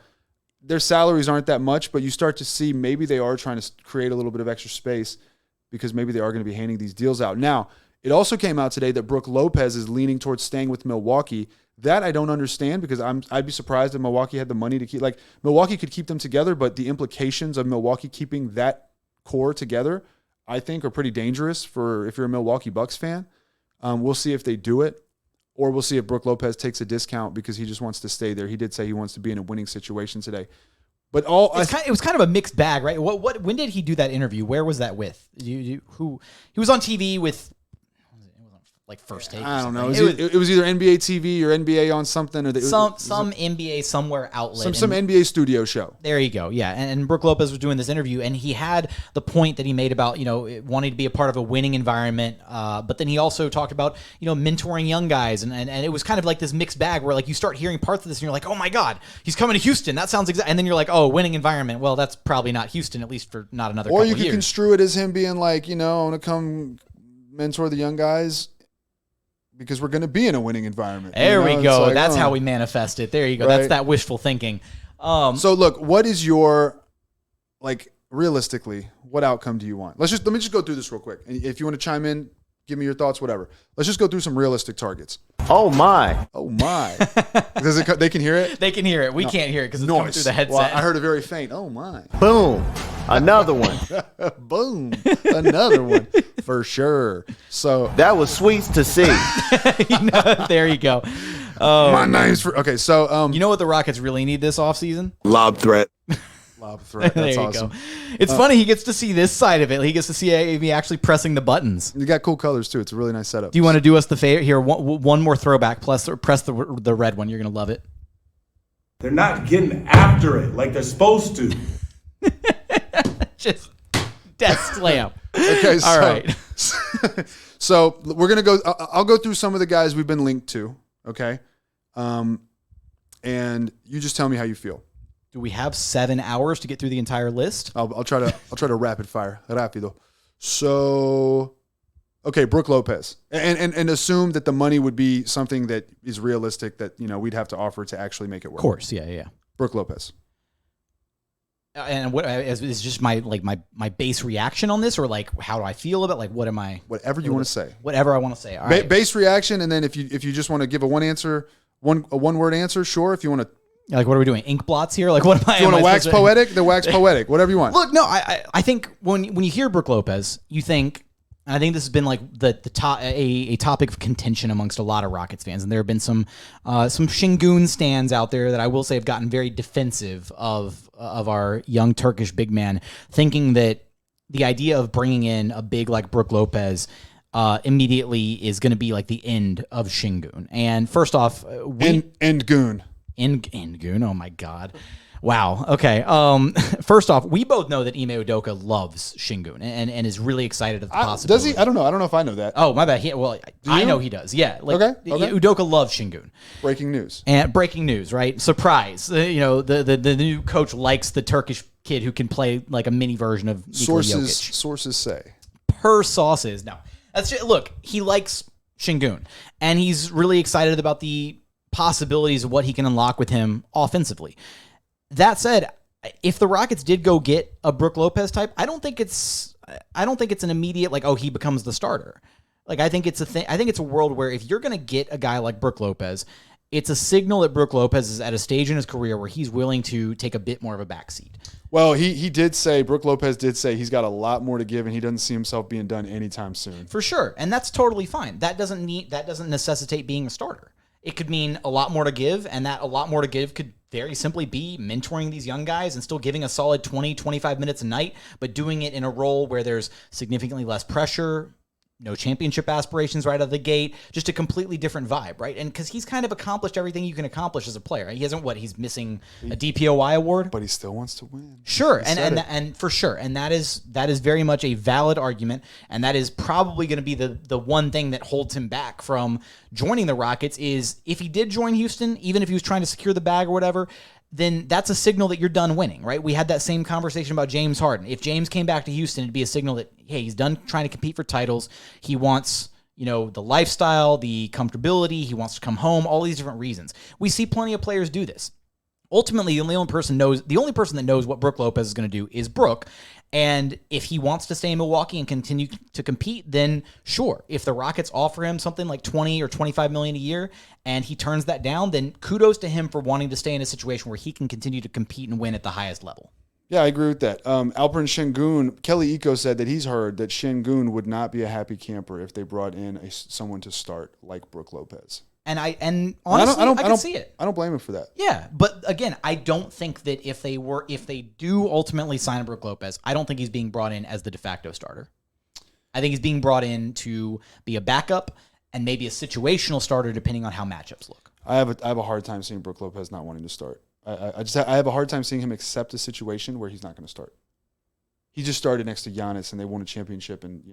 Their salaries aren't that much, but you start to see maybe they are trying to create a little bit of extra space because maybe they are going to be handing these deals out. Now, it also came out today that Brook Lopez is leaning towards staying with Milwaukee. That I don't understand because I'd be surprised if Milwaukee had the money to keep. Like, Milwaukee could keep them together, but the implications of Milwaukee keeping that core together, I think, are pretty dangerous for if you're a Milwaukee Bucks fan. We'll see if they do it, or we'll see if Brook Lopez takes a discount because he just wants to stay there. He did say he wants to be in a winning situation today. But it was kind of a mixed bag, right? When did he do that interview? Where was that with? Who he was on TV with? Like First Take. I don't know. It was either NBA TV or NBA on something, or some NBA somewhere outlet. Some NBA studio show. There you go. Yeah, and Brook Lopez was doing this interview, and he had the point that he made about, you know, wanting to be a part of a winning environment. But then he also talked about, you know, mentoring young guys, and it was kind of like this mixed bag where, like, you start hearing parts of this and you're like, oh my God, he's coming to Houston. That sounds exact. And then you're like, oh, winning environment. Well, that's probably not Houston, at least for not another. Or couple you could years. Construe it as him being like, you know, I want to come mentor the young guys because we're going to be in a winning environment. There we go. Like, that's how we manifest it. There you go. Right? That's that wishful thinking. So look, what is your, like, realistically, what outcome do you want? Let me just go through this real quick. And if you want to chime in, give me your thoughts, whatever. Let's just go through some realistic targets. Oh my. They can hear it? They can hear it. We can't hear it because it's coming through the headset. Well, I heard a very faint, oh my. Boom. Another one. Boom. Another one. For sure. So that was sweet to see. There you go. My name's okay. So you know what the Rockets really need this offseason? Lob threat. Lob threat. That's awesome. Go. It's funny. He gets to see this side of it. He gets to see me actually pressing the buttons. You got cool colors too. It's a really nice setup. Do you want to do us the favor here? One more throwback. Press the red one. You're gonna love it. They're not getting after it like they're supposed to. Just death slam. Okay. All right. So we're gonna go. I'll go through some of the guys we've been linked to. Okay. And you just tell me how you feel. Do we have 7 hours to get through the entire list? I'll try to rapid fire. Rapido. So Okay, Brook Lopez, and assume that the money would be something that is realistic that we'd have to offer to actually make it work. Of course, yeah. Brook Lopez. And what is just my base reaction on this, or like how do I feel about what am I? Whatever you want to say. Whatever I want to say. All right. Base reaction, and then if you just want to give a one word answer, sure. If you want to. Like, what are we doing? Ink blots here? Like, what am I? If you want to wax poetic, then wax poetic. Whatever you want. Look, no, I think when you hear Brook Lopez, you think, and I think this has been like a topic of contention amongst a lot of Rockets fans, and there have been some Şengün stands out there that I will say have gotten very defensive of our young Turkish big man, thinking that the idea of bringing in a big like Brook Lopez immediately is going to be like the end of Şengün. And first off, end goon. Goon, oh my God. Wow. Okay. First off, we both know that Ime Udoka loves Şengün and is really excited at the possibility. Does he? I don't know. I don't know if I know that. Oh, my bad. I know he does. Yeah. Okay. Udoka loves Şengün. Breaking news. And breaking news, right? Surprise. The new coach likes the Turkish kid who can play like a mini version of Nikola Jokic. Sources say. Per sauces. No. Look, he likes Şengün, and he's really excited about the possibilities of what he can unlock with him offensively. That said, if the Rockets did go get a Brook Lopez type, I don't think it's an immediate like, oh, he becomes the starter. Like, I think it's a thing. I think it's a world where if you're going to get a guy like Brook Lopez, it's a signal that Brook Lopez is at a stage in his career where he's willing to take a bit more of a backseat. Well, Brook Lopez did say he's got a lot more to give, and he doesn't see himself being done anytime soon. For sure, and that's totally fine. That doesn't necessitate being a starter. It could mean a lot more to give, and that a lot more to give could very simply be mentoring these young guys and still giving a solid 20, 25 minutes a night, but doing it in a role where there's significantly less pressure, no championship aspirations right out of the gate, just a completely different vibe, right? And because he's kind of accomplished everything you can accomplish as a player. He hasn't he's missing a DPOY award. But he still wants to win. Sure, and for sure. And that is very much a valid argument, and that is probably going to be the one thing that holds him back from joining the Rockets is if he did join Houston, even if he was trying to secure the bag or whatever, then that's a signal that you're done winning, right? We had that same conversation about James Harden. If James came back to Houston, it'd be a signal that, hey, he's done trying to compete for titles. He wants, the lifestyle, the comfortability. He wants to come home, all these different reasons. We see plenty of players do this. Ultimately, the only person that knows what Brook Lopez is going to do is Brook. And if he wants to stay in Milwaukee and continue to compete, then sure. If the Rockets offer him something like $20 or $25 million a year and he turns that down, then kudos to him for wanting to stay in a situation where he can continue to compete and win at the highest level. Yeah, I agree with that. Alperen Şengün, Kelly Iko said that he's heard that Şengün would not be a happy camper if they brought in someone to start like Brook Lopez. And honestly, I can see it. I don't blame him for that. Yeah, but again, I don't think that if they do ultimately sign a Brook Lopez, I don't think he's being brought in as the de facto starter. I think he's being brought in to be a backup and maybe a situational starter depending on how matchups look. I have a hard time seeing Brook Lopez not wanting to start. I have a hard time seeing him accept a situation where he's not going to start. He just started next to Giannis, and they won a championship, and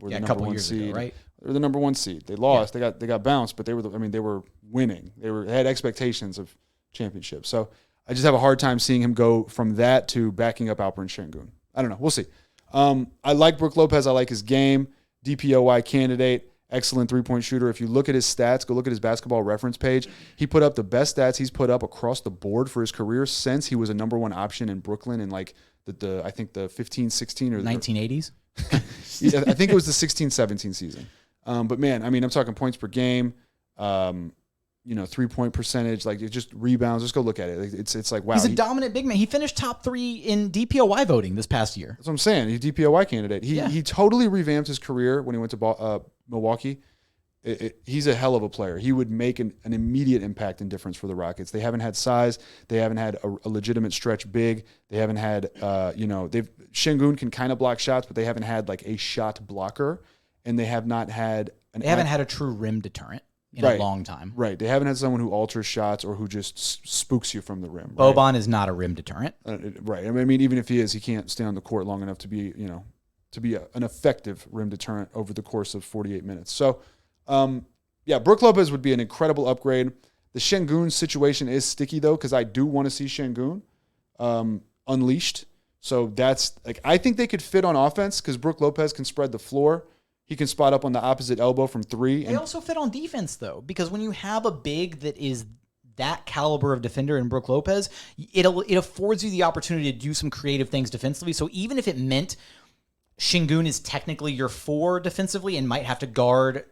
were the number one seed. Ago, right? They were the number one seed. They lost. Yeah. They got bounced, but they were winning. They had expectations of championship. So I just have a hard time seeing him go from that to backing up Alperen Şengün. I don't know. We'll see. I like Brook Lopez. I like his game. DPOY candidate. Excellent three-point shooter. If you look at his stats, go look at his basketball reference page. He put up the best stats he's put up across the board for his career since he was a number one option in Brooklyn in like I think the 15-16 or 1980s. Yeah, I think it was the 16-17 season. But man, I'm talking points per game, 3-point percentage, like just rebounds. Just go look at it. It's like wow. He's a dominant big man. He finished top 3 in DPOY voting this past year. That's what I'm saying. He's a DPOY candidate. He totally revamped his career when he went to Milwaukee. He's a hell of a player. He would make an immediate impact and difference for the Rockets. They haven't had size. They haven't had a legitimate stretch big. They haven't had, Şengün can kind of block shots, but they haven't had like a shot blocker, and they have not had They haven't had a true rim deterrent in a long time. Right. They haven't had someone who alters shots or who just spooks you from the rim. Boban is not a rim deterrent. Right. Even if he is, he can't stay on the court long enough to be, an effective rim deterrent over the course of 48 minutes. So, Brook Lopez would be an incredible upgrade. The Şengün situation is sticky, though, because I do want to see Şengün unleashed. So that's I think they could fit on offense because Brook Lopez can spread the floor. He can spot up on the opposite elbow from 3. They also fit on defense, though, because when you have a big that is that caliber of defender in Brook Lopez, it affords you the opportunity to do some creative things defensively. So even if it meant Şengün is technically your 4 defensively and might have to guard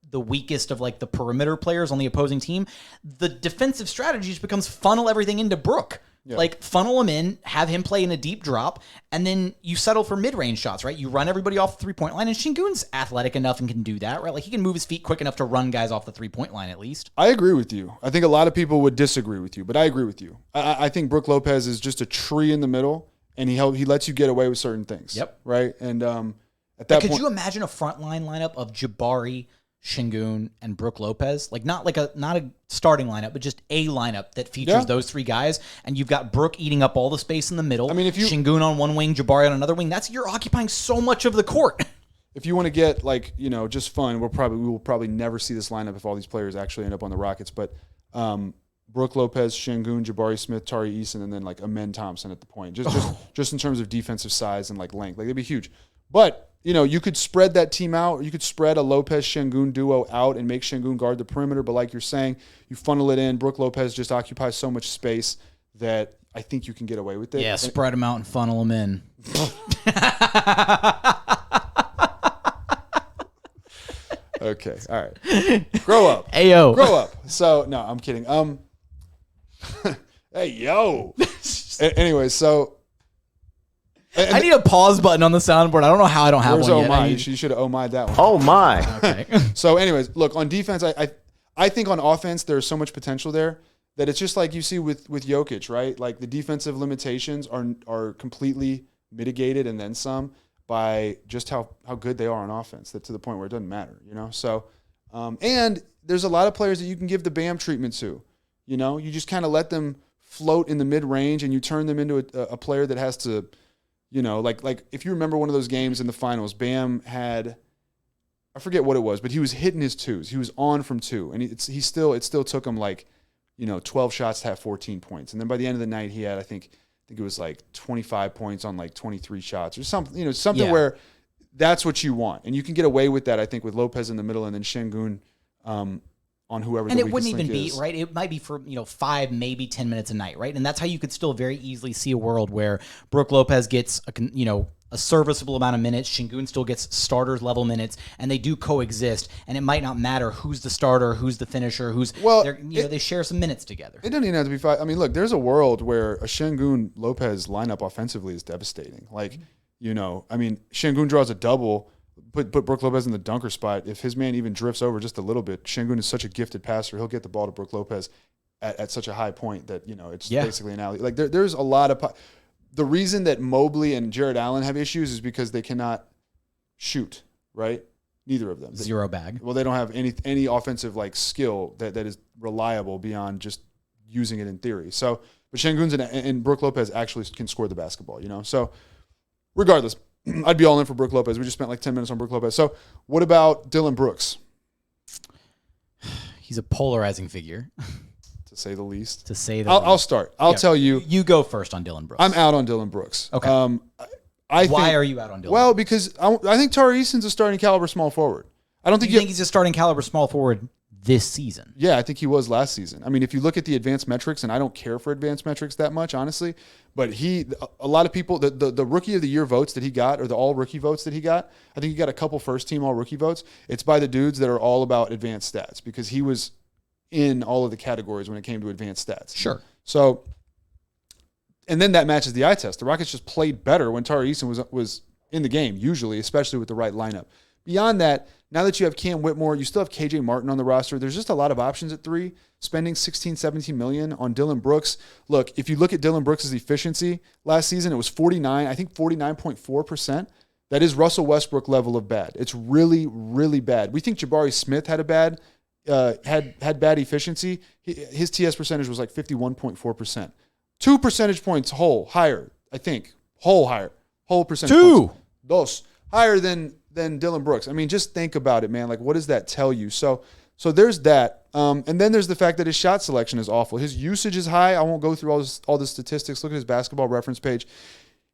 the weakest of like the perimeter players on the opposing team, the defensive strategy just becomes funnel everything into Brook. Yeah. Like funnel him in, have him play in a deep drop, and then you settle for mid-range shots, right? You run everybody off the 3-point line, and Şengün's athletic enough and can do that, right? Like he can move his feet quick enough to run guys off the 3-point line at least. I agree with you. I think a lot of people would disagree with you, but I agree with you. I think Brook Lopez is just a tree in the middle, and he lets you get away with certain things. Yep. Right? And at that point, could you imagine a front line lineup of Jabari, Şengün, and Brook Lopez? Like not a starting lineup, but just a lineup that features those 3 guys, and you've got Brook eating up all the space in the middle. I mean, if you Şengün on one wing, Jabari on another wing, you're occupying so much of the court. If you want to get just fun, we will probably never see this lineup if all these players actually end up on the Rockets. But Brook Lopez, Şengün, Jabari Smith, Tari Eason, and then like Ime Thompson at the point. Just in terms of defensive size and like length, like they'd be huge. But you could spread that team out. You could spread a Lopez-Şengün duo out and make Şengün guard the perimeter. But like you're saying, you funnel it in. Brook Lopez just occupies so much space that I think you can get away with it. Yeah, spread them out and funnel them in. Okay, all right. Grow up. Ayo. Grow up. So, no, I'm kidding. Hey, yo. Anyway, so... I need a pause button on the soundboard. I don't know how I don't have one yet. You should have oh-my'd that one. Oh, my. Okay. So, anyways, look, on defense, I think on offense, there's so much potential there that it's just like you see with Jokic, right? Like the defensive limitations are completely mitigated and then some by just how good they are on offense, that to the point where it doesn't matter, So, and there's a lot of players that you can give the Bam treatment to, You just kind of let them float in the mid-range and you turn them into a player that has to... like if you remember one of those games in the finals, Bam had, I forget what it was, but he was hitting his 2s. He was on from 2, and it still took him 12 shots to have 14 points. And then by the end of the night, he had, I think it was like 25 points on like 23 shots or something, something where that's what you want. And you can get away with that, I think, with Lopez in the middle and then Şengün on whoever the weakest link is. And it wouldn't even be, right? It might be for, 5, maybe 10 minutes a night, right? And that's how you could still very easily see a world where Brook Lopez gets, a serviceable amount of minutes. Şengün still gets starters level minutes, and they do coexist. And it might not matter who's the starter, who's the finisher, they share some minutes together. It doesn't even have to be 5. I mean, look, there's a world where a Şengün Lopez lineup offensively is devastating. Like, Şengün draws a double. Put Brook Lopez in the dunker spot. If his man even drifts over just a little bit, Şengün is such a gifted passer. He'll get the ball to Brook Lopez at such a high point that, it's basically an alley. Like there's a lot of the reason that Mobley and Jared Allen have issues is because they cannot shoot, right? Neither of them. Zero bag. Well, they don't have any offensive skill that is reliable beyond just using it in theory. So, but Şengün's and Brook Lopez actually can score the basketball, So, regardless, I'd be all in for Brook Lopez. We just spent 10 minutes on Brook Lopez. So, what about Dillon Brooks? He's a polarizing figure, to say the least. I'll start. I'll tell you. You go first on Dillon Brooks. I'm out on Dillon Brooks. Okay. Why are you out on Dillon? Well, because I think Tari Eason's a starting caliber small forward. I don't think you think he's a starting caliber small forward this season. Yeah, I think he was last season. I mean, if you look at the advanced metrics, and I don't care for advanced metrics that much, honestly, but a lot of people, the rookie of the year votes that he got, or the all rookie votes that he got, I think he got a couple first team all rookie votes. It's by the dudes that are all about advanced stats, because he was in all of the categories when it came to advanced stats. Sure. So, and then that matches the eye test. The Rockets just played better when Tari Eason was in the game, usually, especially with the right lineup. Beyond that, now that you have Cam Whitmore, you still have KJ Martin on the roster. There's just a lot of options at 3. Spending $16, $17 million on Dillon Brooks. Look, if you look at Dillon Brooks' efficiency last season, it was 49.4%. That is Russell Westbrook level of bad. It's really, really bad. We think Jabari Smith had bad efficiency. His TS percentage was 51.4%. 2 percentage points higher, I think. Higher. Whole percentage 2. points. Dos. Higher than Dillon Brooks. I mean, just think about it, man. What does that tell you? So there's that. And then there's the fact that his shot selection is awful. His usage is high. I won't go through all the statistics. Look at his basketball reference page.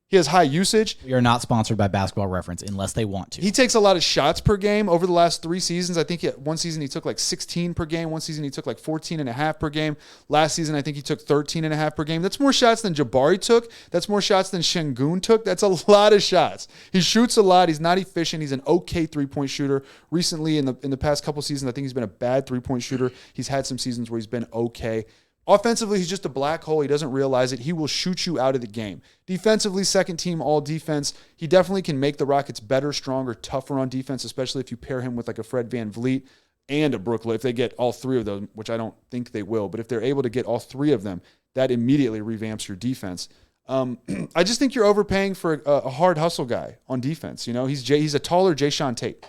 He has high usage. We are not sponsored by Basketball Reference unless they want to. He takes a lot of shots per game over the last 3 seasons. I think one season he took like 16 per game. One season he took like 14.5 per game. Last season I think he took 13.5 per game. That's more shots than Jabari took. That's more shots than Şengün took. That's a lot of shots. He shoots a lot. He's not efficient. He's an okay three-point shooter. Recently in the past couple seasons, I think he's been a bad three-point shooter. He's had some seasons where he's been okay. Offensively, he's just a black hole. He doesn't realize it. He will shoot you out of the game. Defensively, second team all defense. He definitely can make the Rockets better, stronger, tougher on defense, especially if you pair him with like a Fred VanVleet and a Brook Lopez. If they get all three of them, which I don't think they will, but if they're able to get all three of them, that immediately revamps your defense. I just think you're overpaying for a hard hustle guy on defense. You know, he's a taller Jayshawn Tate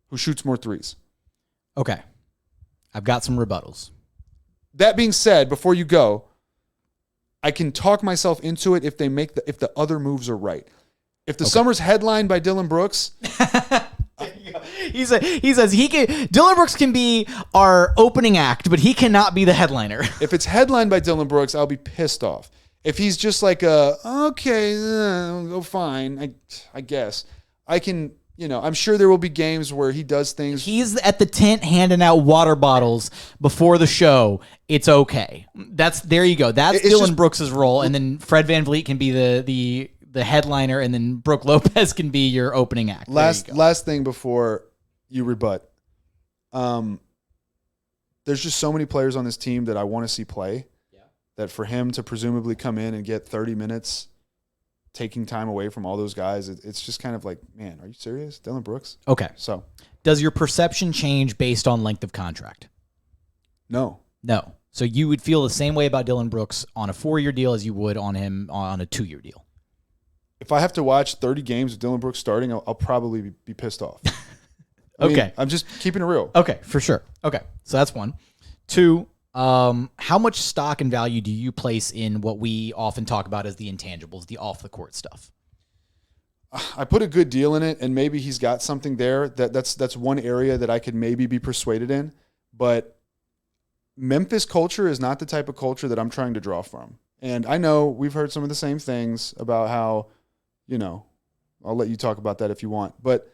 who shoots more threes. Okay. I've got some rebuttals. That being said, before you go, I can talk myself into it if the other moves are right. If the summer's headlined by Dillon Brooks, he says Dillon Brooks can be our opening act, but he cannot be the headliner. If it's headlined by Dillon Brooks, I'll be pissed off. If he's just like fine, I guess I can. You know, I'm sure there will be games where he does things. He's at the tent handing out water bottles before the show. It's okay. There you go. That's Dillon Brooks' role, and then Fred VanVleet can be the headliner, and then Brook Lopez can be your opening act. Last thing before you rebut. There's just so many players on this team that I want to see play. Yeah. That for him to presumably come in and get 30 minutes. Taking time away from all those guys, it's just kind of like, man, are you serious? Dillon Brooks? Okay. So, does your perception change based on length of contract? No. So you would feel the same way about Dillon Brooks on a 4-year deal as you would on him on a 2-year deal? If I have to watch 30 games with Dillon Brooks starting, I'll probably be pissed off. Okay. I'm just keeping it real. Okay, for sure. Okay, so that's one. 2, how much stock and value do you place in what we often talk about as the intangibles, the off-the-court stuff? I put a good deal in it, and maybe he's got something there. That's one area that I could maybe be persuaded in. But Memphis culture is not the type of culture that I'm trying to draw from. And I know we've heard some of the same things about how, you know, I'll let you talk about that if you want. But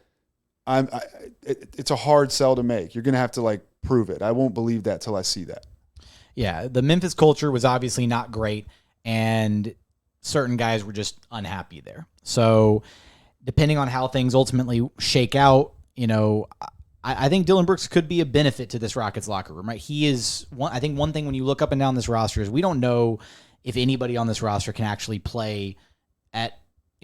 it's a hard sell to make. You're going to have to, like, prove it. I won't believe that till I see that. Yeah, the Memphis culture was obviously not great, and certain guys were just unhappy there. So depending on how things ultimately shake out, you know, I think Dillon Brooks could be a benefit to this Rockets locker room, right? He is one. I think one thing when you look up and down this roster is we don't know if anybody on this roster can actually play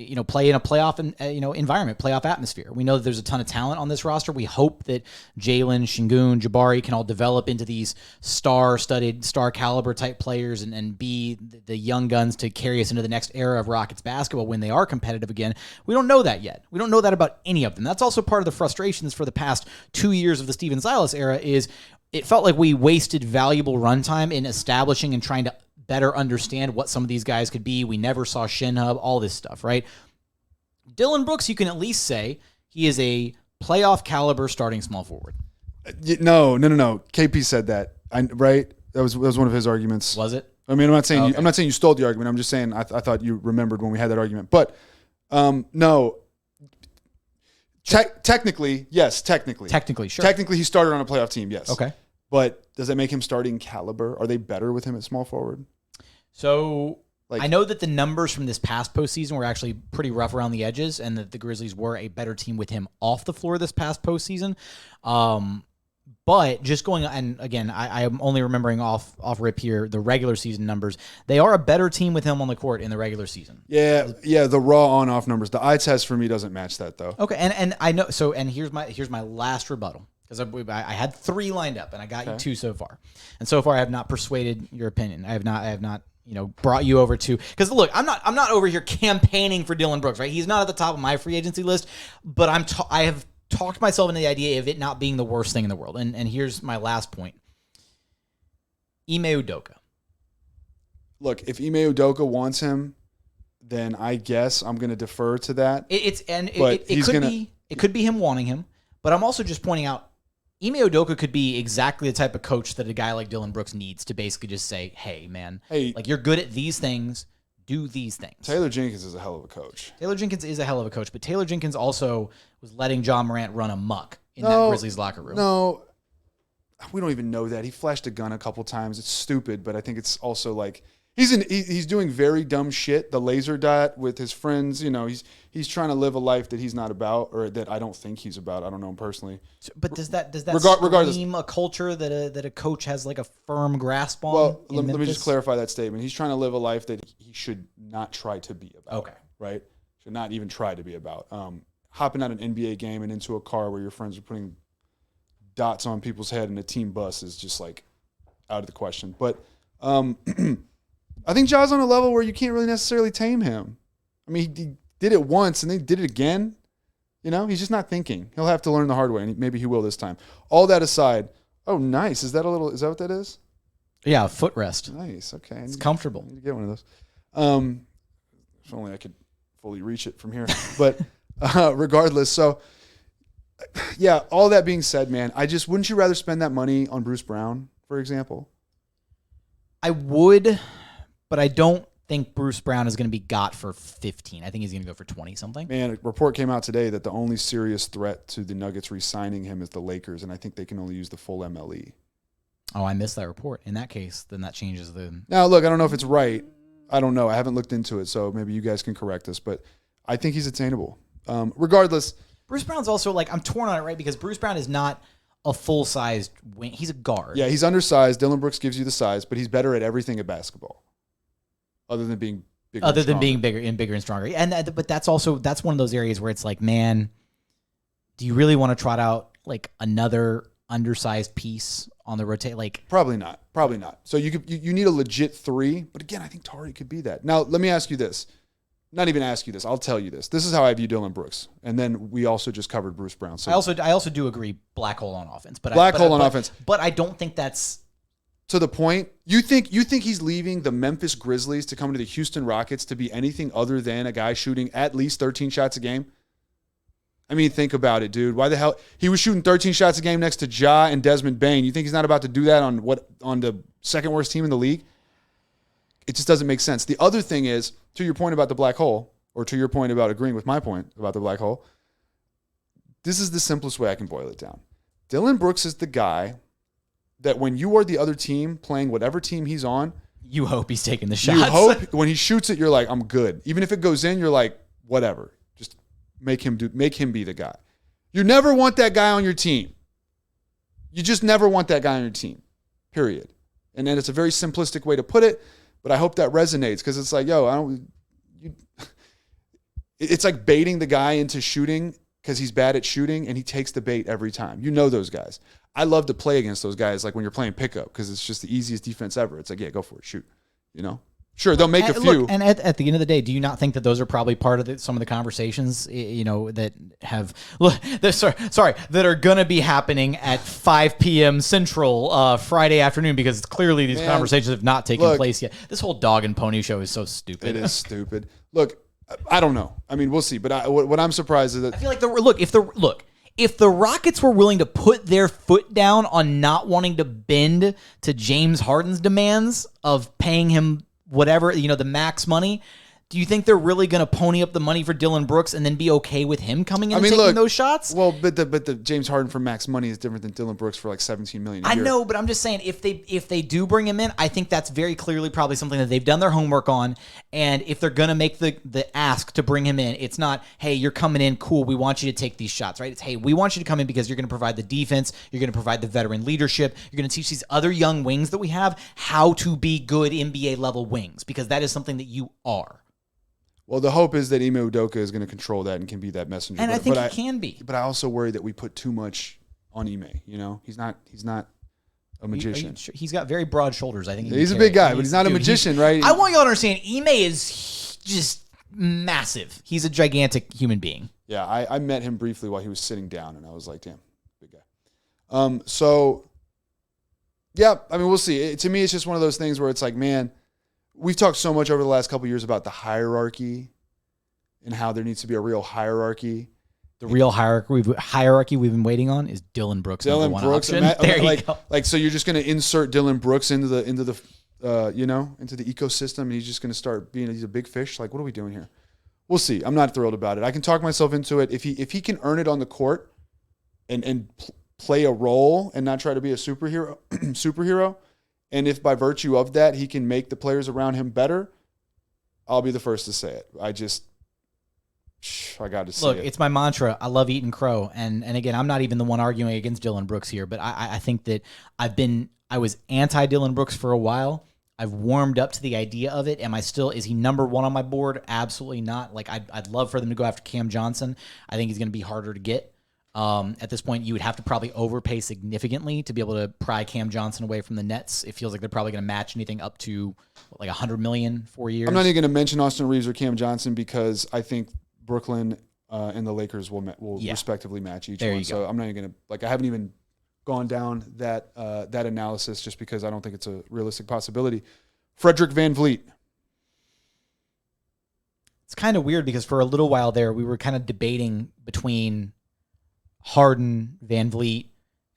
in a playoff environment, playoff atmosphere. We know that there's a ton of talent on this roster. We hope that Jalen, Şengün, Jabari can all develop into these star-studded, star-caliber type players and be the young guns to carry us into the next era of Rockets basketball when they are competitive again. We don't know that yet. We don't know that about any of them. That's also part of the frustrations for the past 2 years of the Steven Silas era is it felt like we wasted valuable runtime in establishing and trying to better understand what some of these guys could be. We never saw Shin Hub, all this stuff, right? Dillon Brooks, you can at least say he is a playoff caliber starting small forward. No. KP said that, right? That was one of his arguments. Was it? I mean, I'm not saying you stole the argument. I'm just saying I thought you remembered when we had that argument. But no. Technically, yes. Technically, sure. Technically, he started on a playoff team, yes. Okay. But does that make him starting caliber? Are they better with him at small forward? So I know that the numbers from this past postseason were actually pretty rough around the edges, and that the Grizzlies were a better team with him off the floor this past postseason. But just going, and again, I am only remembering off rip here the regular season numbers. They are a better team with him on the court in the regular season. Yeah. The raw on-off numbers. The eye test for me doesn't match that though. Okay, and I know. So and here's my last rebuttal. Because I had 3 lined up, and I got you 2 so far. And so far, I have not persuaded your opinion. I have not, brought you over to. Because look, I'm not over here campaigning for Dillon Brooks, right? He's not at the top of my free agency list, but I have talked myself into the idea of it not being the worst thing in the world. And here's my last point: Ime Udoka. Look, if Ime Udoka wants him, then I guess I'm going to defer to that. It could be him wanting him, but I'm also just pointing out. Ime Udoka could be exactly the type of coach that a guy like Dillon Brooks needs to basically just say, hey, man, like you're good at these things. do these things. Taylor Jenkins is a hell of a coach. Taylor Jenkins is a hell of a coach, but Taylor Jenkins also was letting John Morant run amok in that Grizzlies locker room. No, we don't even know that. He flashed a gun a couple times. It's stupid, but I think it's also like he's doing very dumb shit. The laser dot with his friends, he's trying to live a life that he's not about, or that I don't think he's about. I don't know him personally. But does that regardless, scream a culture that a coach has like a firm grasp on? Well, let me just clarify that statement. He's trying to live a life that he should not try to be about. Okay. Right? Should not even try to be about. Hopping out an NBA game and into a car where your friends are putting dots on people's head in a team bus is just like out of the question. But I think Ja's on a level where you can't really necessarily tame him. I mean, he did it once and then did it again. He's just not thinking. He'll have to learn the hard way, and maybe he will this time. All that aside, oh, nice. Is that what that is? Yeah, a footrest. Nice. Okay. It's comfortable. I need to get one of those. If only I could fully reach it from here. But regardless, so yeah, all that being said, man, wouldn't you rather spend that money on Bruce Brown, for example? I would, but I don't think Bruce Brown is going to be got for 15. I think he's going to go for 20 something. Man, a report came out today that the only serious threat to the Nuggets re-signing him is the Lakers, and I think they can only use the full MLE. Oh, I missed that report. In that case, then that changes the... Now, look, I don't know if it's right. I don't know. I haven't looked into it, so maybe you guys can correct us, but I think he's attainable. Regardless... Bruce Brown's also I'm torn on it, right? Because Bruce Brown is not a full-sized wing. He's a guard. Yeah, he's undersized. Dillon Brooks gives you the size, but he's better at everything at basketball, other than being bigger. Other than being bigger and stronger, but that's one of those areas where it's like, man, do you really want to trot out like another undersized piece on the rotate? Like, probably not. So you need a legit 3, but again, I think Tari could be that. Now, let me ask you this. Not even ask you this. I'll tell you this. This is how I view Dillon Brooks. And then we also just covered Bruce Brown. So I also do agree black hole on offense. But offense. But I don't think that's to the point. You think he's leaving the Memphis Grizzlies to come to the Houston Rockets to be anything other than a guy shooting at least 13 shots a game? I mean, think about it, dude. Why the hell he was shooting 13 shots a game next to Ja and Desmond Bane? You think he's not about to do that on the second worst team in the league? It just doesn't make sense. The other thing is, to your point about the black hole, or to your point about agreeing with my point about the black hole, this is the simplest way I can boil it down. Dillon Brooks is the guy that when you are the other team playing whatever team he's on, you hope he's taking the shots. You hope when he shoots it, you're like, I'm good. Even if it goes in, you're like, whatever. Just make him be the guy. You never want that guy on your team. You just never want that guy on your team. Period. And then it's a very simplistic way to put it. But I hope that resonates because it's like, it's like baiting the guy into shooting because he's bad at shooting and he takes the bait every time. You know those guys. I love to play against those guys like when you're playing pickup because it's just the easiest defense ever. It's like, yeah, go for it, shoot. Sure, they'll make a few. Look, and at the end of the day, do you not think that those are probably part of some of the conversations, that have that are going to be happening at 5 p.m. Central Friday afternoon because clearly these conversations have not taken place yet. This whole dog and pony show is so stupid. It is stupid. Look, I don't know. I mean, we'll see. But what I'm surprised is that I feel like if the Rockets were willing to put their foot down on not wanting to bend to James Harden's demands of paying him whatever, the max money, do you think they're really going to pony up the money for Dillon Brooks and then be okay with him coming in and taking those shots? Well, but the James Harden for max money is different than Dillon Brooks for like $17 million a year. I know, but I'm just saying if they do bring him in, I think that's very clearly probably something that they've done their homework on. And if they're going to make the ask to bring him in, it's not, hey, you're coming in, cool, we want you to take these shots, right? It's, hey, we want you to come in because you're going to provide the defense, you're going to provide the veteran leadership, you're going to teach these other young wings that we have how to be good NBA level wings because that is something that you are. Well, the hope is that Ime Udoka is going to control that and can be that messenger. And I think he can be. But I also worry that we put too much on Ime. He's not a magician. Sure? He's got very broad shoulders. I think he's a big guy, but he's not a magician, right? I want you all to understand, Ime is just massive. He's a gigantic human being. Yeah, I met him briefly while he was sitting down, and I was like, damn, big guy. So, yeah, I mean, we'll see. To me, it's just one of those things where it's like, man, we've talked so much over the last couple of years about the hierarchy and how there needs to be a real hierarchy. The real hierarchy we've been waiting on is Dillon Brooks. Dillon Brooks. There you go. Like, so you're just going to insert Dillon Brooks into the into the ecosystem, and he's just going to start he's a big fish. Like, what are we doing here? We'll see. I'm not thrilled about it. I can talk myself into it if he can earn it on the court and play a role and not try to be a superhero. And if by virtue of that he can make the players around him better, I'll be the first to say it. I got to see it. Look, it's my mantra. I love eating crow. And again, I'm not even the one arguing against Dillon Brooks here, but I think that I was anti Dillon Brooks for a while. I've warmed up to the idea of it. Is he number one on my board? Absolutely not. Like, I'd love for them to go after Cam Johnson. I think he's going to be harder to get. At this point, you would have to probably overpay significantly to be able to pry Cam Johnson away from the Nets. It feels like they're probably going to match anything up to like $100 million 4 years. I'm not even going to mention Austin Reeves or Cam Johnson because I think Brooklyn and the Lakers will respectively match each one. So I'm not even going to I haven't even gone down that analysis just because I don't think it's a realistic possibility. Frederick VanVleet. It's kind of weird because for a little while there, we were kind of debating between Harden, VanVleet,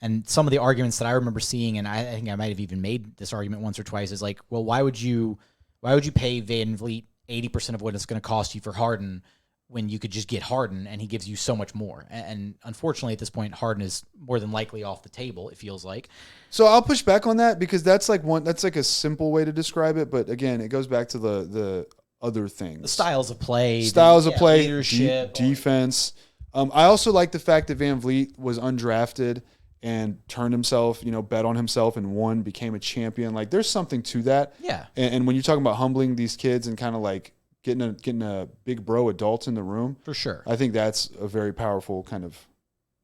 and some of the arguments that I remember seeing, and I think I might have even made this argument once or twice, is like, well, why would you pay VanVleet 80% of what it's going to cost you for Harden when you could just get Harden and he gives you so much more? And unfortunately, at this point, Harden is more than likely off the table, it feels like. So I'll push back on that because that's like a simple way to describe it. But again, it goes back to the other things. The styles of play. Leadership. Defense. I also like the fact that VanVleet was undrafted and turned himself, bet on himself and won, became a champion. Like, there's something to that. Yeah. And when you're talking about humbling these kids and kind of like getting a big bro adult in the room, for sure, I think that's a very powerful kind of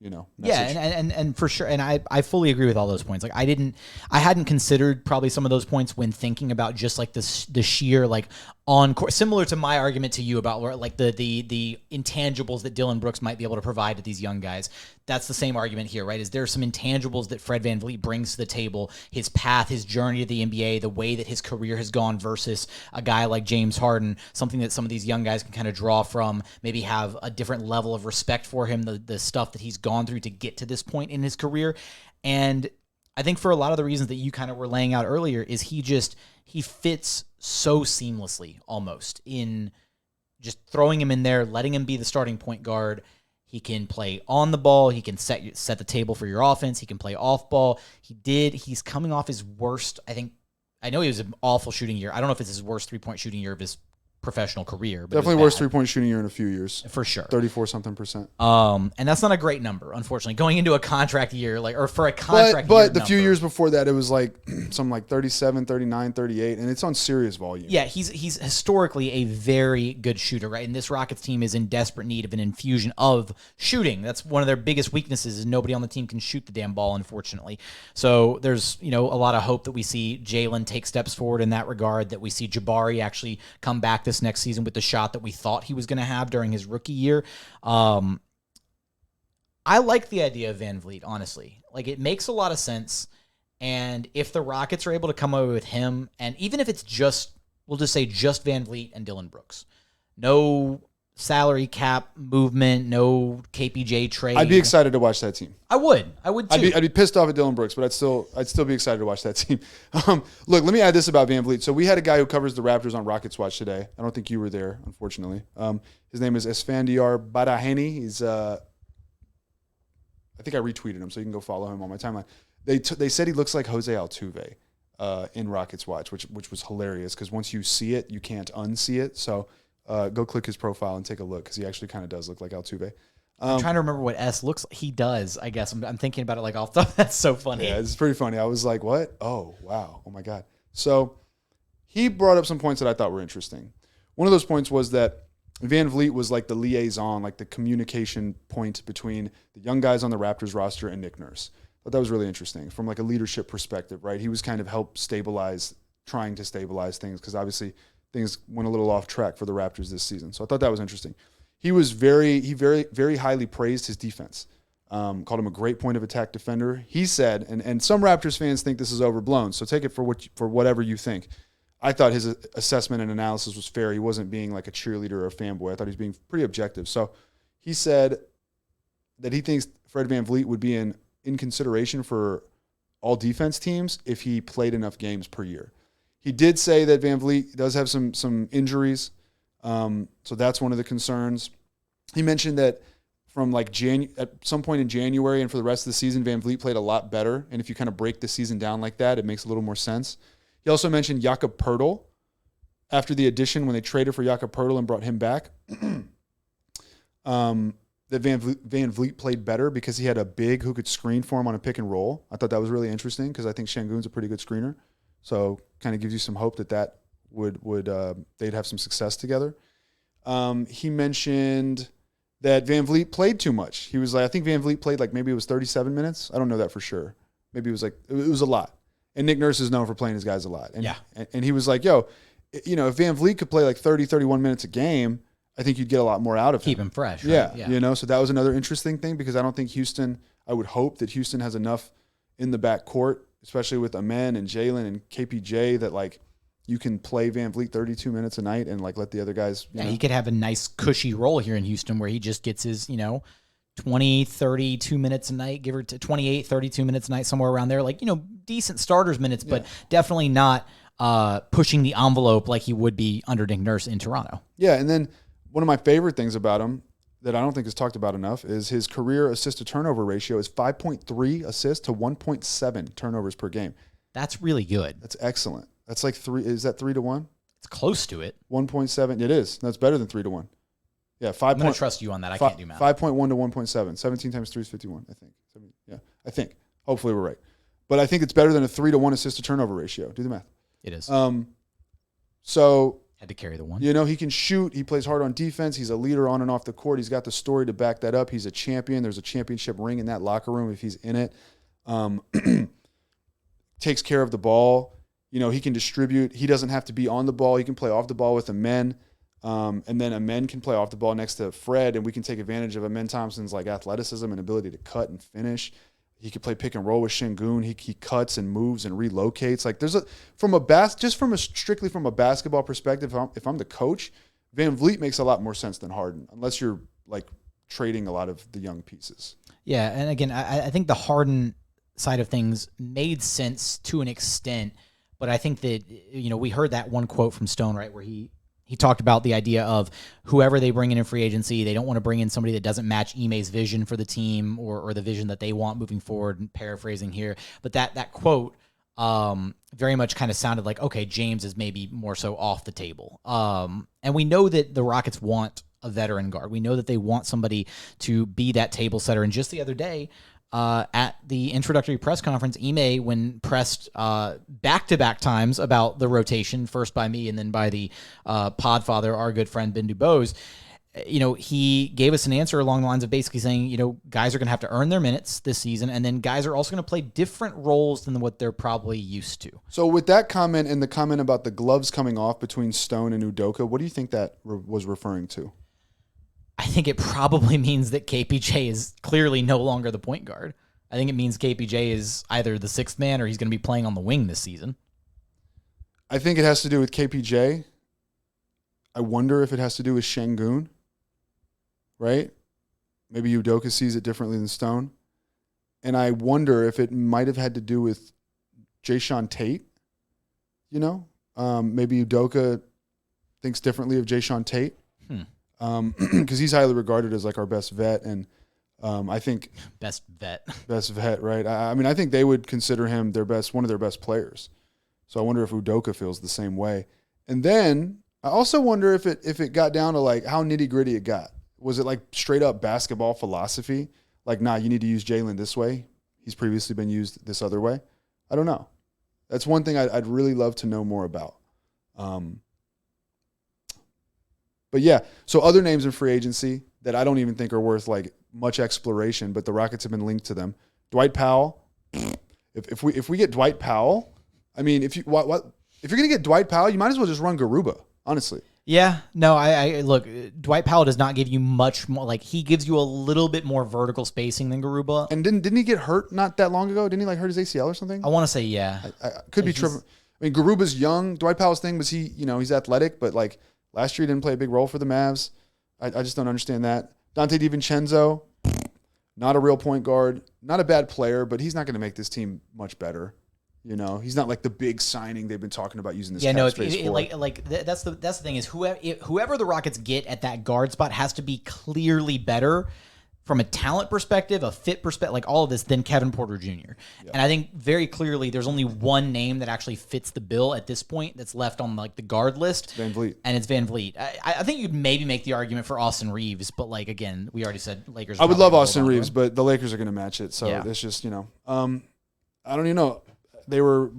message. Yeah, and for sure, and I fully agree with all those points. Like, I hadn't considered probably some of those points when thinking about just like the sheer like on court, similar to my argument to you about like the intangibles that Dillon Brooks might be able to provide to these young guys. That's the same argument here, right? Is there some intangibles that Fred VanVleet brings to the table, his path, his journey to the NBA, the way that his career has gone versus a guy like James Harden, something that some of these young guys can kind of draw from, maybe have a different level of respect for him, the stuff that he's gone through to get to this point in his career. And I think for a lot of the reasons that you kind of were laying out earlier is he fits so seamlessly almost in just throwing him in there, letting him be the starting point guard. He can play on the ball. He can set the table for your offense. He can play off ball. He's coming off his worst, I know he was an awful shooting year. I don't know if it's his worst three-point shooting year of his professional career. But definitely worst three-point shooting year in a few years. For sure. 34-something%. And that's not a great number, unfortunately. Going into a contract year, or for a contract year But the few years before that, it was like something like 37, 39, 38, and it's on serious volume. Yeah, he's historically a very good shooter, right? And this Rockets team is in desperate need of an infusion of shooting. That's one of their biggest weaknesses is nobody on the team can shoot the damn ball, unfortunately. So there's, a lot of hope that we see Jalen take steps forward in that regard, that we see Jabari actually come back this next season with the shot that we thought he was going to have during his rookie year. I like the idea of VanVleet, honestly. Like, it makes a lot of sense. And if the Rockets are able to come away with him, and even if it's we'll just say just VanVleet and Dillon Brooks, no salary cap movement, no KPJ trade. I'd be excited to watch that team. I would too. I'd be pissed off at Dillon Brooks, but I'd still be excited to watch that team. Look, let me add this about VanVleet. So we had a guy who covers the Raptors on Rockets Watch today. I don't think you were there, unfortunately. His name is Esfandiar Badaheni. He's I think I retweeted him, so you can go follow him on my timeline. They said he looks like Jose Altuve in Rockets Watch, which was hilarious because once you see it, you can't unsee it. So go click his profile and take a look because he actually kind of does look like Altuve. I'm trying to remember what S looks like. He does, I guess. I'm thinking about it like off the top. That's so funny. Yeah, it's pretty funny. I was like, what? Oh, wow. Oh, my God. So he brought up some points that I thought were interesting. One of those points was that VanVleet was like the liaison, like the communication point between the young guys on the Raptors roster and Nick Nurse. But that was really interesting from like a leadership perspective, right? He was kind of trying to stabilize things because obviously things went a little off track for the Raptors this season. So I thought that was interesting. He very highly praised his defense. Called him a great point of attack defender. He said, and some Raptors fans think this is overblown, so take it for whatever you think. I thought his assessment and analysis was fair. He wasn't being like a cheerleader or a fanboy. I thought he was being pretty objective. So he said that he thinks Fred VanVleet would be in consideration for all defense teams if he played enough games per year. He did say that VanVleet does have some injuries, so that's one of the concerns. He mentioned that from like at some point in January and for the rest of the season, VanVleet played a lot better. And if you kind of break the season down like that, it makes a little more sense. He also mentioned Jakob Poeltl after the addition when they traded for Jakob Poeltl and brought him back. That VanVleet played better because he had a big who could screen for him on a pick and roll. I thought that was really interesting because I think Şengün's a pretty good screener. So kind of gives you some hope that would they'd have some success together. He mentioned that VanVleet played too much. He was like, I think VanVleet played like maybe it was 37 minutes. I don't know that for sure. Maybe it was a lot. And Nick Nurse is known for playing his guys a lot. And, and he was like, yo, if VanVleet could play like 30, 31 minutes a game, I think you'd get a lot more out of him. Keep him fresh. Right? Yeah. So that was another interesting thing because I don't think I would hope that Houston has enough in the back court, especially with Amen and Jalen and KPJ, that like you can play VanVleet 32 minutes a night and like let the other guys. You know. He could have a nice cushy role here in Houston where he just gets his, 20, 32 minutes a night, give or 28, 32 minutes a night, somewhere around there. Like, decent starters minutes, but definitely not pushing the envelope like he would be under Nick Nurse in Toronto. Yeah, and then one of my favorite things about him that I don't think is talked about enough is his career assist-to-turnover ratio is 5.3 assists to 1.7 turnovers per game. That's really good. That's excellent. That's like 3. Is that 3 to 1? It's close to it. 1.7. It is. That's better than 3 to 1. Yeah, 5. I'm going to trust you on that. I can't do math. 5.1 to 1.7. 17 times 3 is 51, I think. Yeah, I think. Hopefully we're right. But I think it's better than a 3 to 1 assist-to-turnover ratio. Do the math. It is. So had to carry the one. He can shoot. He plays hard on defense. He's a leader on and off the court. He's got the story to back that up. He's a champion. There's a championship ring in that locker room if he's in it. Takes care of the ball. He can distribute. He doesn't have to be on the ball. He can play off the ball with Amen. And then Amen can play off the ball next to Fred, and we can take advantage of Amen Thompson's like athleticism and ability to cut and finish. He could play pick and roll with Şengün. He cuts and moves and relocates. Like there's strictly from a basketball perspective, if I'm the coach, VanVleet makes a lot more sense than Harden, unless you're like trading a lot of the young pieces. Yeah, and again, I think the Harden side of things made sense to an extent, but I think that we heard that one quote from Stone, right, where he talked about the idea of whoever they bring in free agency, they don't want to bring in somebody that doesn't match Ime's vision for the team or the vision that they want moving forward, and paraphrasing here. But that quote very much kind of sounded like, okay, James is maybe more so off the table. And we know that the Rockets want a veteran guard. We know that they want somebody to be that table setter. And just the other day, at the introductory press conference, Ime, when pressed back-to-back times about the rotation, first by me and then by the podfather, our good friend Ben Dubose, he gave us an answer along the lines of basically saying, guys are going to have to earn their minutes this season, and then guys are also going to play different roles than what they're probably used to. So with that comment and the comment about the gloves coming off between Stone and Udoka, what do you think that was referring to? I think it probably means that KPJ is clearly no longer the point guard. I think it means KPJ is either the sixth man or he's going to be playing on the wing this season. I think it has to do with KPJ. I wonder if it has to do with Şengün, right? Maybe Udoka sees it differently than Stone. And I wonder if it might have had to do with Jae'Sean Tate. Maybe Udoka thinks differently of Jae'Sean Tate. Because he's highly regarded as like our best vet, and I think best vet, right? I think they would consider him one of their best players. So I wonder if Udoka feels the same way. And then I also wonder if it got down to like how nitty gritty it got. Was it like straight up basketball philosophy? Like, nah, you need to use Jalen this way. He's previously been used this other way. I don't know. That's one thing I'd really love to know more about. But yeah, so other names in free agency that I don't even think are worth like much exploration, but the Rockets have been linked to them. Dwight Powell. If we get Dwight Powell, if you're gonna get Dwight Powell, you might as well just run Garuba, honestly. Yeah, no, I look. Dwight Powell does not give you much more. Like he gives you a little bit more vertical spacing than Garuba. And didn't he get hurt not that long ago? Didn't he like hurt his ACL or something? I want to say yeah. I could be tripping. Garuba's young. Dwight Powell's thing was he's athletic, but like. Last year, he didn't play a big role for the Mavs. I just don't understand that. Dante DiVincenzo, not a real point guard. Not a bad player, but he's not going to make this team much better. You know, he's not like the big signing they've been talking about using this. Yeah, cap no, space for. that's the thing is whoever the Rockets get at that guard spot has to be clearly better from a talent perspective, a fit perspective, like all of this, than Kevin Porter Jr. Yeah. And I think very clearly there's only one name that actually fits the bill at this point that's left on like the guard list. VanVleet. And it's VanVleet. I think you'd maybe make the argument for Austin Reeves, but like again, we already said Lakers. I would love Austin Reeves, but the Lakers are going to match it. So it's just, I don't even know. They were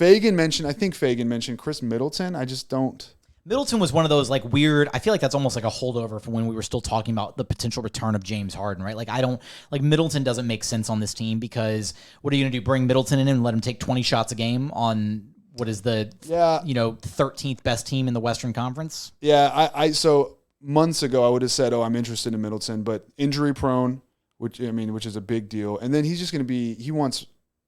I think Fagan mentioned Chris Middleton. I just don't. Middleton was one of those like weird. I feel like that's almost like a holdover from when we were still talking about the potential return of James Harden, right? Like Middleton doesn't make sense on this team because what are you going to do? Bring Middleton in and let him take 20 shots a game on what is the 13th best team in the Western Conference? Yeah, so months ago I would have said, I'm interested in Middleton, but injury prone, which is a big deal, and then he's just going to be. He wants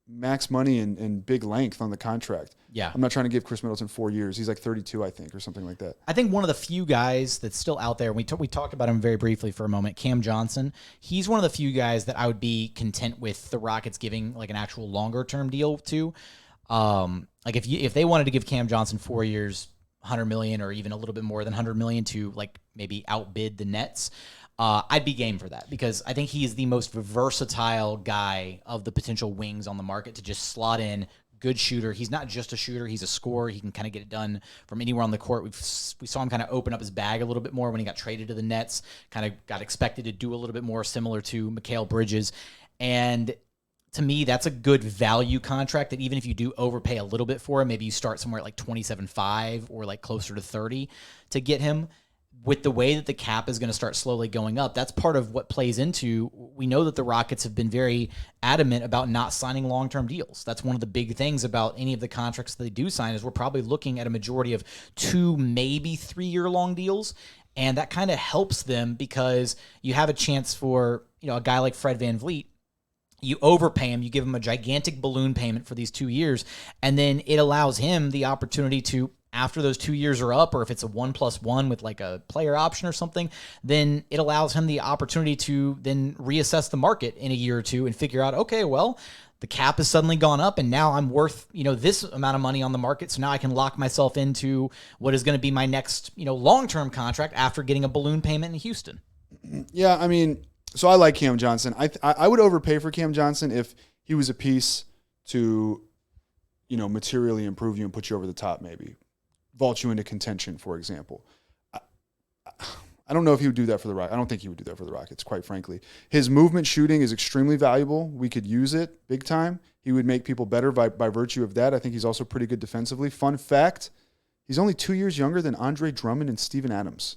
max money and big length on the contract. Yeah. I'm not trying to give Chris Middleton 4 years. He's like 32, I think, or something like that. I think one of the few guys that's still out there, we talked about him very briefly for a moment, Cam Johnson. He's one of the few guys that I would be content with the Rockets giving like an actual longer-term deal to. Like if they wanted to give Cam Johnson 4 years, $100 million, or even a little bit more than $100 million to like maybe outbid the Nets, I'd be game for that because I think he is the most versatile guy of the potential wings on the market to just slot in. Good shooter. He's not just a shooter. He's a scorer. He can kind of get it done from anywhere on the court. We saw him kind of open up his bag a little bit more when he got traded to the Nets, kind of got expected to do a little bit more, similar to Mikal Bridges. And to me, that's a good value contract that even if you do overpay a little bit for him, maybe you start somewhere at like 27.5 or like closer to 30 to get him. With the way that the cap is going to start slowly going up, that's part of what plays into. We know that the Rockets have been very adamant about not signing long-term deals. That's one of the big things about any of the contracts that they do sign is we're probably looking at a majority of 2, maybe 3-year long deals. And that kind of helps them because you have a chance for, a guy like Fred VanVleet. You overpay him, you give him a gigantic balloon payment for these 2 years, and then it allows him the opportunity to, after those 2 years are up, or if it's a 1+1 with like a player option or something, then it allows him the opportunity to then reassess the market in a year or two and figure out, okay, well, the cap has suddenly gone up and now I'm worth, this amount of money on the market. So now I can lock myself into what is going to be my next, long-term contract after getting a balloon payment in Houston. Yeah. So I like Cam Johnson. I would overpay for Cam Johnson if he was a piece to, materially improve you and put you over the top, maybe vault you into contention, for example. I don't know if he would do that for the Rockets. I don't think he would do that for the Rockets, quite frankly. His movement shooting is extremely valuable. We could use it big time. He would make people better by virtue of that. I think he's also pretty good defensively. Fun fact, he's only 2 years younger than Andre Drummond and Steven Adams.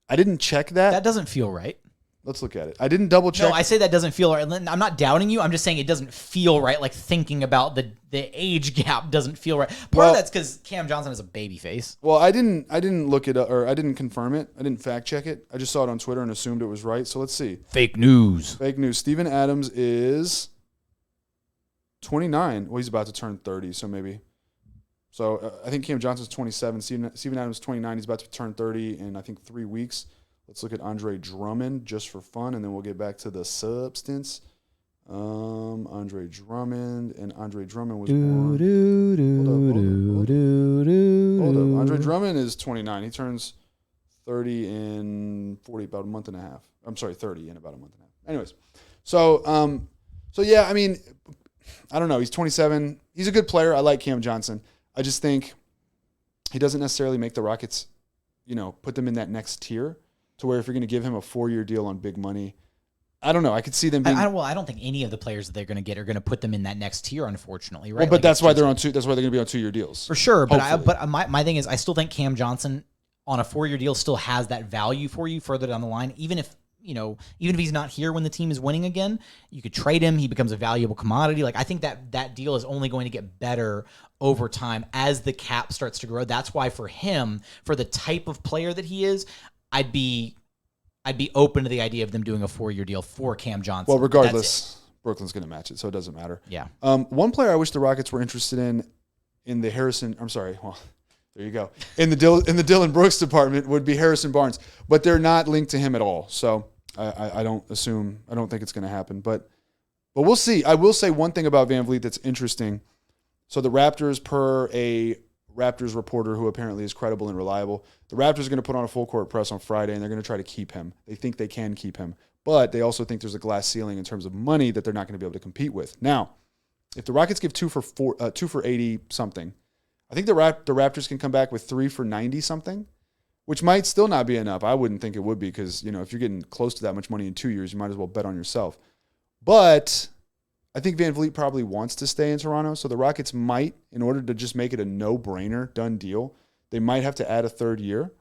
I didn't check that. That doesn't feel right. Let's look at it. I didn't double check. No, I say that doesn't feel right. I'm not doubting you. I'm just saying it doesn't feel right. Like thinking about the age gap doesn't feel right. Part of that's because Cam Johnson is a baby face. Well, I didn't look it up, or I didn't confirm it. I didn't fact check it. I just saw it on Twitter and assumed it was right. So let's see. Fake news. Fake news. Steven Adams is 29. Well, he's about to turn 30, so maybe. So I think Cam Johnson's 27. Steven Adams is 29. He's about to turn 30 in, I think, 3 weeks. Let's look at Andre Drummond just for fun, and then we'll get back to the substance. Andre Drummond was born. Hold up. Andre Drummond is 29. He turns 30 in 30 in about a month and a half. Anyways, so yeah, I don't know. He's 27. He's a good player. I like Cam Johnson. I just think he doesn't necessarily make the Rockets, put them in that next tier. To where if you're going to give him a 4-year deal on big money, I don't know. I could see them being. I don't think any of the players that they're going to get are going to put them in that next tier, unfortunately, right? Well, but that's why they're on two. That's why they're going to be on 2-year deals for sure. But my thing is, I still think Cam Johnson on a 4-year deal still has that value for you further down the line. Even if he's not here when the team is winning again, you could trade him. He becomes a valuable commodity. Like I think that deal is only going to get better over time as the cap starts to grow. That's why for him, for the type of player that he is, I'd be open to the idea of them doing a 4-year deal for Cam Johnson. Well, regardless, Brooklyn's going to match it, so it doesn't matter. Yeah. One player I wish the Rockets were interested in the Harrison. I'm sorry. Well, there you go. In the Dillon Brooks department would be Harrison Barnes, but they're not linked to him at all. So I don't think it's going to happen. But we'll see. I will say one thing about VanVleet that's interesting. So the Raptors, per a Raptors reporter who apparently is credible and reliable, the Raptors are going to put on a full court press on Friday, and they're going to try to keep him. They think they can keep him, but they also think there's a glass ceiling in terms of money that they're not going to be able to compete with. Now, if the Rockets give two for 80 something, I think the Raptors can come back with 3 for 90 something, which might still not be enough. I wouldn't think it would be because, if you're getting close to that much money in 2 years, you might as well bet on yourself. But I think VanVleet probably wants to stay in Toronto, so the Rockets might, in order to just make it a no-brainer, done deal, they might have to add a third year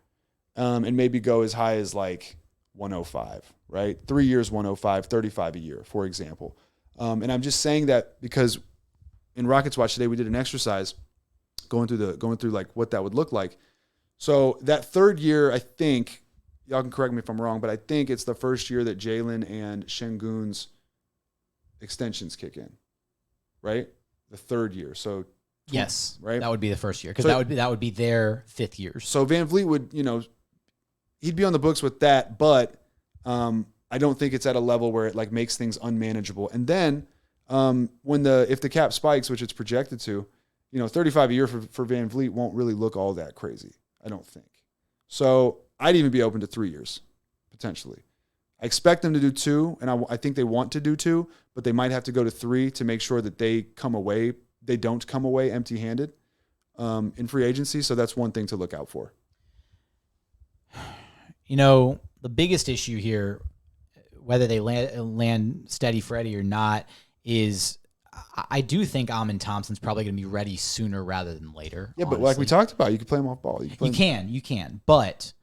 and maybe go as high as like 105, right? 3 years, 105, 35 a year, for example. And I'm just saying that because in Rockets Watch today we did an exercise going through like what that would look like. So that third year, I think, y'all can correct me if I'm wrong, but I think it's the first year that Jalen and Şengün's extensions kick in, right? The third year. So yes, right, that would be the first year because So- that would be their 5th year. So VanVleet would, he'd be on the books with that, but I don't think it's at a level where it like makes things unmanageable. And then if the cap spikes, which it's projected to, 35 a year for VanVleet won't really look all that crazy, I don't think. So I'd even be open to 3 years potentially. I expect them to do 2, and I think they want to do 2, but they might have to go to 3 to make sure that they don't come away empty-handed in free agency. So that's one thing to look out for. The biggest issue here, whether they land steady Freddie or not, is I do think Ime Thompson's probably going to be ready sooner rather than later. Yeah, but honestly. like we talked about, you can play him off ball. You can. But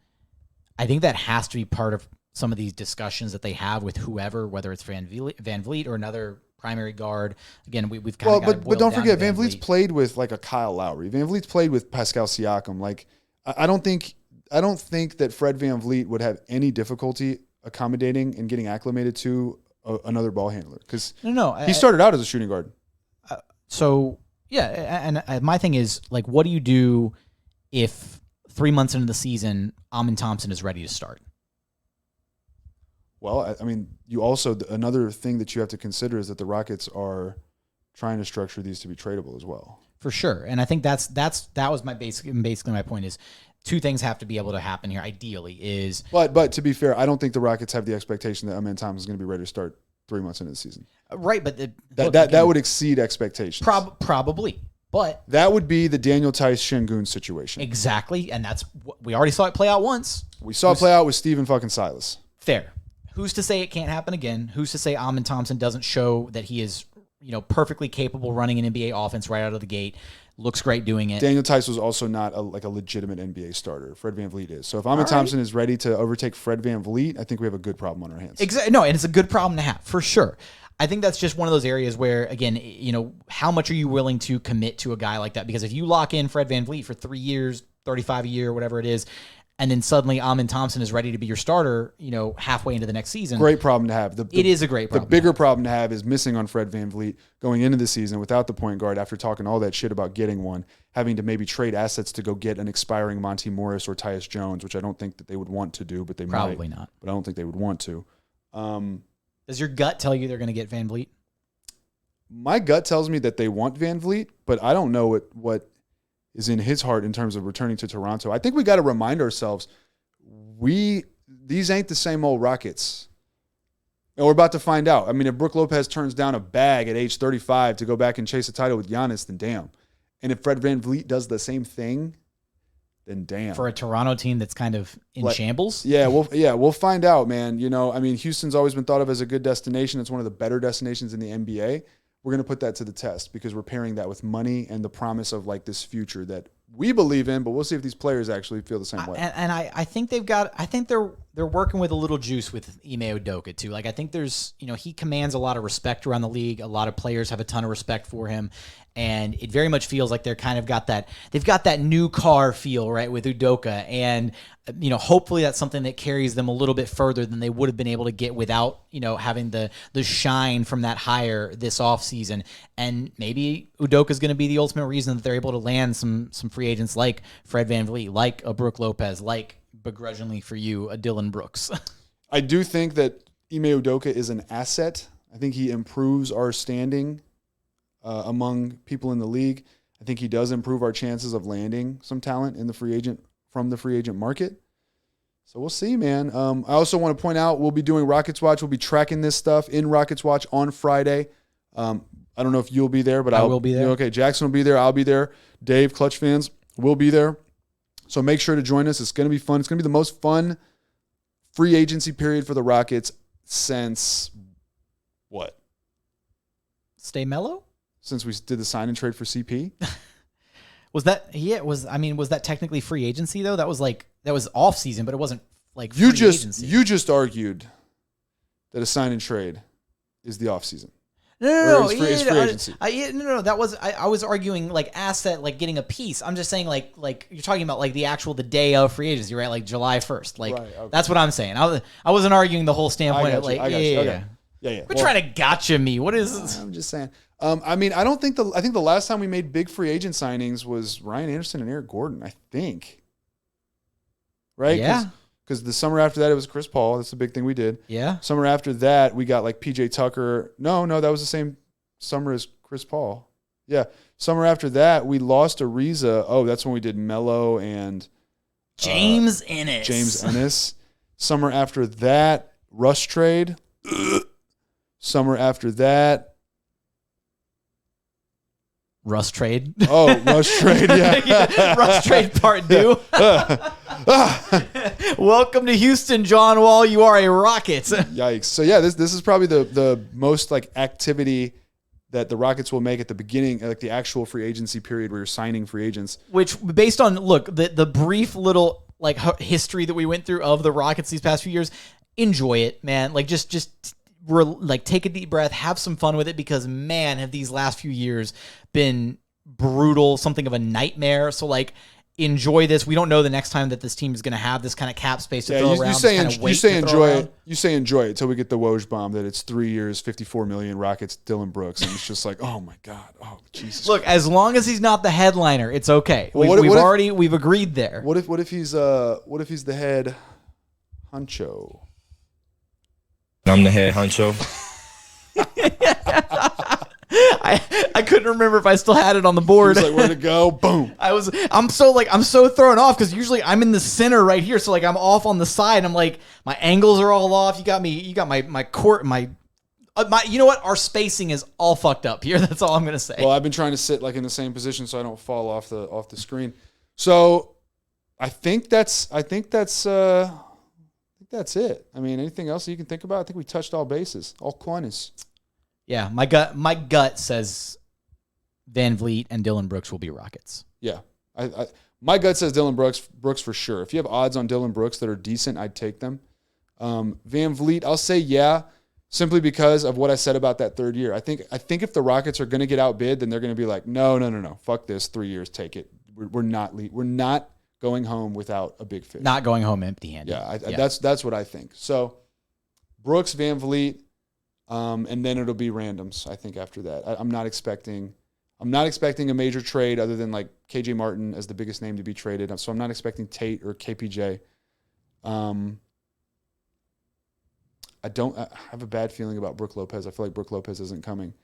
I think that has to be part of some of these discussions that they have with whoever, whether it's VanVleet or another primary guard. Again, we've kind of but don't forget, VanVleet's played with like a Kyle Lowry. VanVleet's played with Pascal Siakam. Like, I don't think that Fred VanVleet would have any difficulty accommodating and getting acclimated to another ball handler because he started out as a shooting guard. So yeah, and my thing is like, what do you do if 3 months into the season, Ime Thompson is ready to start? Well, I mean, another thing that you have to consider is that the Rockets are trying to structure these to be tradable as well. For sure, and I think that was basically my point is 2 things have to be able to happen here. Ideally, is but to be fair, I don't think the Rockets have the expectation that Ime Thompson is going to be ready to start 3 months into the season. Right, but that would exceed expectations. Probably, but that would be the Daniel Tice Şengün situation. Exactly, and we already saw it play out once. We saw it play out with Steven fucking Silas. Fair. Who's to say it can't happen again? Who's to say Ime Thompson doesn't show that he is, perfectly capable running an NBA offense right out of the gate? Looks great doing it. Daniel Tice was also not a legitimate NBA starter. Fred VanVleet is. So if Ime Thompson is ready to overtake Fred VanVleet, I think we have a good problem on our hands. Exactly. No, and it's a good problem to have for sure. I think that's just one of those areas where, again, how much are you willing to commit to a guy like that? Because if you lock in Fred VanVleet for 3 years, 35 a year, whatever it is, and then suddenly Ime Thompson is ready to be your starter, halfway into the next season. Great problem to have. It is a great problem. The bigger problem to have is missing on Fred VanVleet going into the season without the point guard after talking all that shit about getting one, having to maybe trade assets to go get an expiring Monty Morris or Tyus Jones, which I don't think that they would want to do, but they Probably might. not. But I don't think they would want to. Does your gut tell you they're going to get VanVleet? My gut tells me that they want VanVleet, but I don't know what is in his heart in terms of returning to Toronto. I think we got to remind ourselves these ain't the same old Rockets. And we're about to find out. I mean, if Brook Lopez turns down a bag at age 35 to go back and chase a title with Giannis, then damn. And if Fred VanVleet does the same thing, then damn. For a Toronto team that's kind of in shambles? Yeah, we'll find out, man. Houston's always been thought of as a good destination. It's one of the better destinations in the NBA. We're going to put that to the test because we're pairing that with money and the promise of like this future that we believe in, but we'll see if these players actually feel the same way. And I think they're working with a little juice with Ime Udoka too. Like I think there's, he commands a lot of respect around the league. A lot of players have a ton of respect for him. And it very much feels like they're kind of they've got that new car feel, right, with Udoka. And, hopefully that's something that carries them a little bit further than they would have been able to get without, having the shine from that hire this offseason. And maybe Udoka is going to be the ultimate reason that they're able to land some free agents like Fred VanVleet, like a Brook Lopez, like begrudgingly for you, a Dillon Brooks. I do think that Ime Udoka is an asset. I think he improves our standing among people in the league. I think he does improve our chances of landing some talent in the free agent market. So we'll see, man. I also want to point out we'll be doing Rockets Watch. We'll be tracking this stuff in Rockets Watch on Friday. I don't know if you'll be there, but I will be there. Okay, Jackson will be there. I'll be there. Dave, Clutch fans, will be there. So make sure to join us. It's going to be fun. It's going to be the most fun free agency period for the Rockets since what? Stay mellow? Since we did the sign and trade for CP. Was that technically free agency though? That was off season, but it wasn't like free agency. You just argued that a sign and trade is the off season. No. It's free agency. That was I was arguing like asset, like getting a piece. I'm just saying like you're talking about like the day of free agency, right? Like July 1st. Like right, okay. That's what I'm saying. I wasn't arguing the whole standpoint of like yeah. We're trying to gotcha me. What is this? I'm just saying. I think the last time we made big free agent signings was Ryan Anderson and Eric Gordon, I think. Right? Yeah. Because the summer after that, it was Chris Paul. That's the big thing we did. Yeah. Summer after that, we got like PJ Tucker. No, that was the same summer as Chris Paul. Yeah. Summer after that, we lost Ariza. Oh, that's when we did Melo and James Ennis. Summer after that, Rush trade. Summer after that, Russ trade. Oh, Russ trade, yeah. Russ trade part 2. Welcome to Houston, John Wall. You are a Rocket. Yikes. So, yeah, this is probably the most, like, activity that the Rockets will make at the beginning, like the actual free agency period where you're signing free agents. Which, based on, look, the brief little, like, history that we went through of the Rockets these past few years, enjoy it, man. Like, just take a deep breath, have some fun with it, because man, have these last few years been brutal, something of a nightmare. So like, enjoy this. We don't know the next time that this team is going to have this kind of cap space to throw around. You say enjoy it. You say enjoy it until we get the Woj bomb that it's 3 years, $54 million, Rockets, Dillon Brooks, and it's just like, oh my God, oh Jesus. Look, as long as he's not the headliner, it's okay. Well, we've agreed there. What if he's the head honcho? I'm the head honcho. I couldn't remember if I still had it on the board. He was like, where'd it go? Boom. I'm so thrown off because usually I'm in the center right here, so like I'm off on the side. I'm like, my angles are all off. You got my court, my you know what? Our spacing is all fucked up here. That's all I'm gonna say. Well, I've been trying to sit like in the same position so I don't fall off the screen. So I think that's it. I mean, anything else that you can think about? I think we touched all bases, all corners. Yeah, my gut says VanVleet and Dillon Brooks will be Rockets. Yeah, my gut says Dillon Brooks for sure. If you have odds on Dillon Brooks that are decent, I'd take them. VanVleet, I'll say yeah, simply because of what I said about that third year. I think if the Rockets are going to get outbid, then they're going to be like, no, fuck this, 3 years, take it. We're not going home without a big fish. Not going home empty-handed. Yeah, that's what I think. So Brooks, VanVleet, and then it'll be randoms. I think after that, I'm not expecting a major trade other than like KJ Martin as the biggest name to be traded. So I'm not expecting Tate or KPJ. I have a bad feeling about Brook Lopez. I feel like Brook Lopez isn't coming.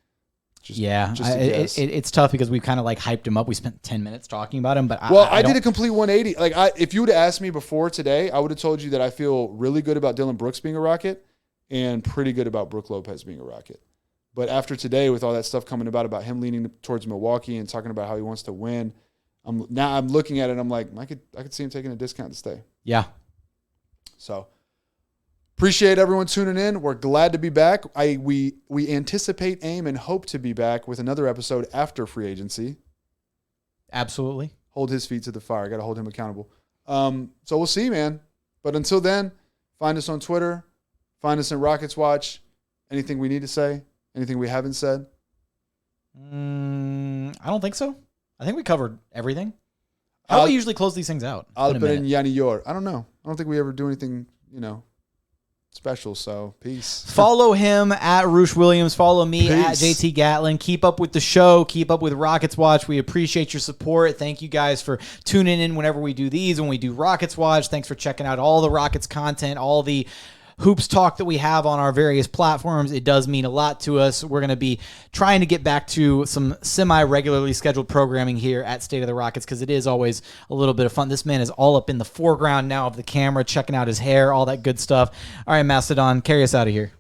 It's tough because we've kind of like hyped him up. We spent 10 minutes talking about him, but I did a complete 180. Like if you would have asked me before today, I would have told you that I feel really good about Dillon Brooks being a Rocket and pretty good about Brook Lopez being a Rocket. But after today, with all that stuff coming about him leaning towards Milwaukee and talking about how he wants to win, I'm looking at it and I'm like, I could see him taking a discount to stay. Yeah. So appreciate everyone tuning in. We're glad to be back. We anticipate, aim, and hope to be back with another episode after free agency. Absolutely. Hold his feet to the fire. Got to hold him accountable. So we'll see, man. But until then, find us on Twitter. Find us in Rockets Watch. Anything we need to say? Anything we haven't said? I don't think so. I think we covered everything. How do we usually close these things out? Alpen Yani Yor. I don't know. I don't think we ever do anything, special. So peace. Follow him at Roosh Williams. Follow me at JT Gatlin. Keep up with the show. Keep up with Rockets Watch. We appreciate your support. Thank you guys for tuning in whenever we do these. When we do Rockets Watch, thanks for checking out all the Rockets content, all the hoops talk that we have on our various platforms. It does mean a lot to us. We're going to be trying to get back to some semi-regularly scheduled programming here at State of the Rockets because it is always a little bit of fun. This man is all up in the foreground now of the camera, checking out his hair, all that good stuff. All right, Mastodon, carry us out of here.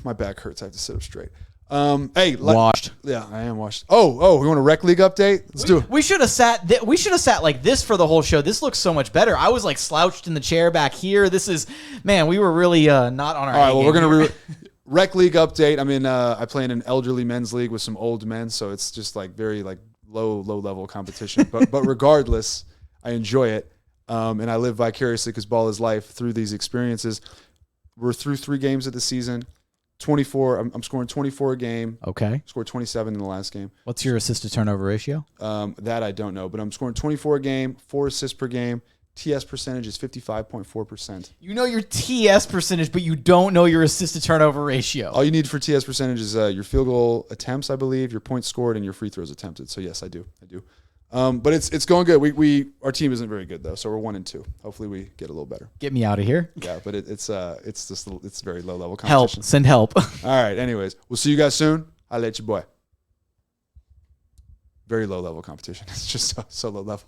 My back hurts. I have to sit up straight. Washed. Yeah, I am washed. Oh, we want a rec league update? Let's do it. We should have sat. We should have sat like this for the whole show. This looks so much better. I was like slouched in the chair back here. This is, man. We were really not on our. All right. Well, we're gonna rec league update. I mean, I play in an elderly men's league with some old men, so it's just like very like low level competition. But regardless, I enjoy it, and I live vicariously because ball is life through these experiences. We're through 3 games of the season. 24. I'm scoring 24 a game. Okay. Scored 27 in the last game. What's your assist to turnover ratio? That I don't know, but I'm scoring 24 a game, 4 assists per game. TS percentage is 55.4%. You know your TS percentage, but you don't know your assist to turnover ratio. All you need for TS percentage is your field goal attempts, I believe, your points scored, and your free throws attempted. So yes, I do. But it's going good. Our team isn't very good though, so we're 1-2. Hopefully we get a little better. Get me out of here. Yeah, but it's very low level competition. Help. Send help. All right. Anyways, we'll see you guys soon. I'll let you boy. Very low level competition. It's just so low level.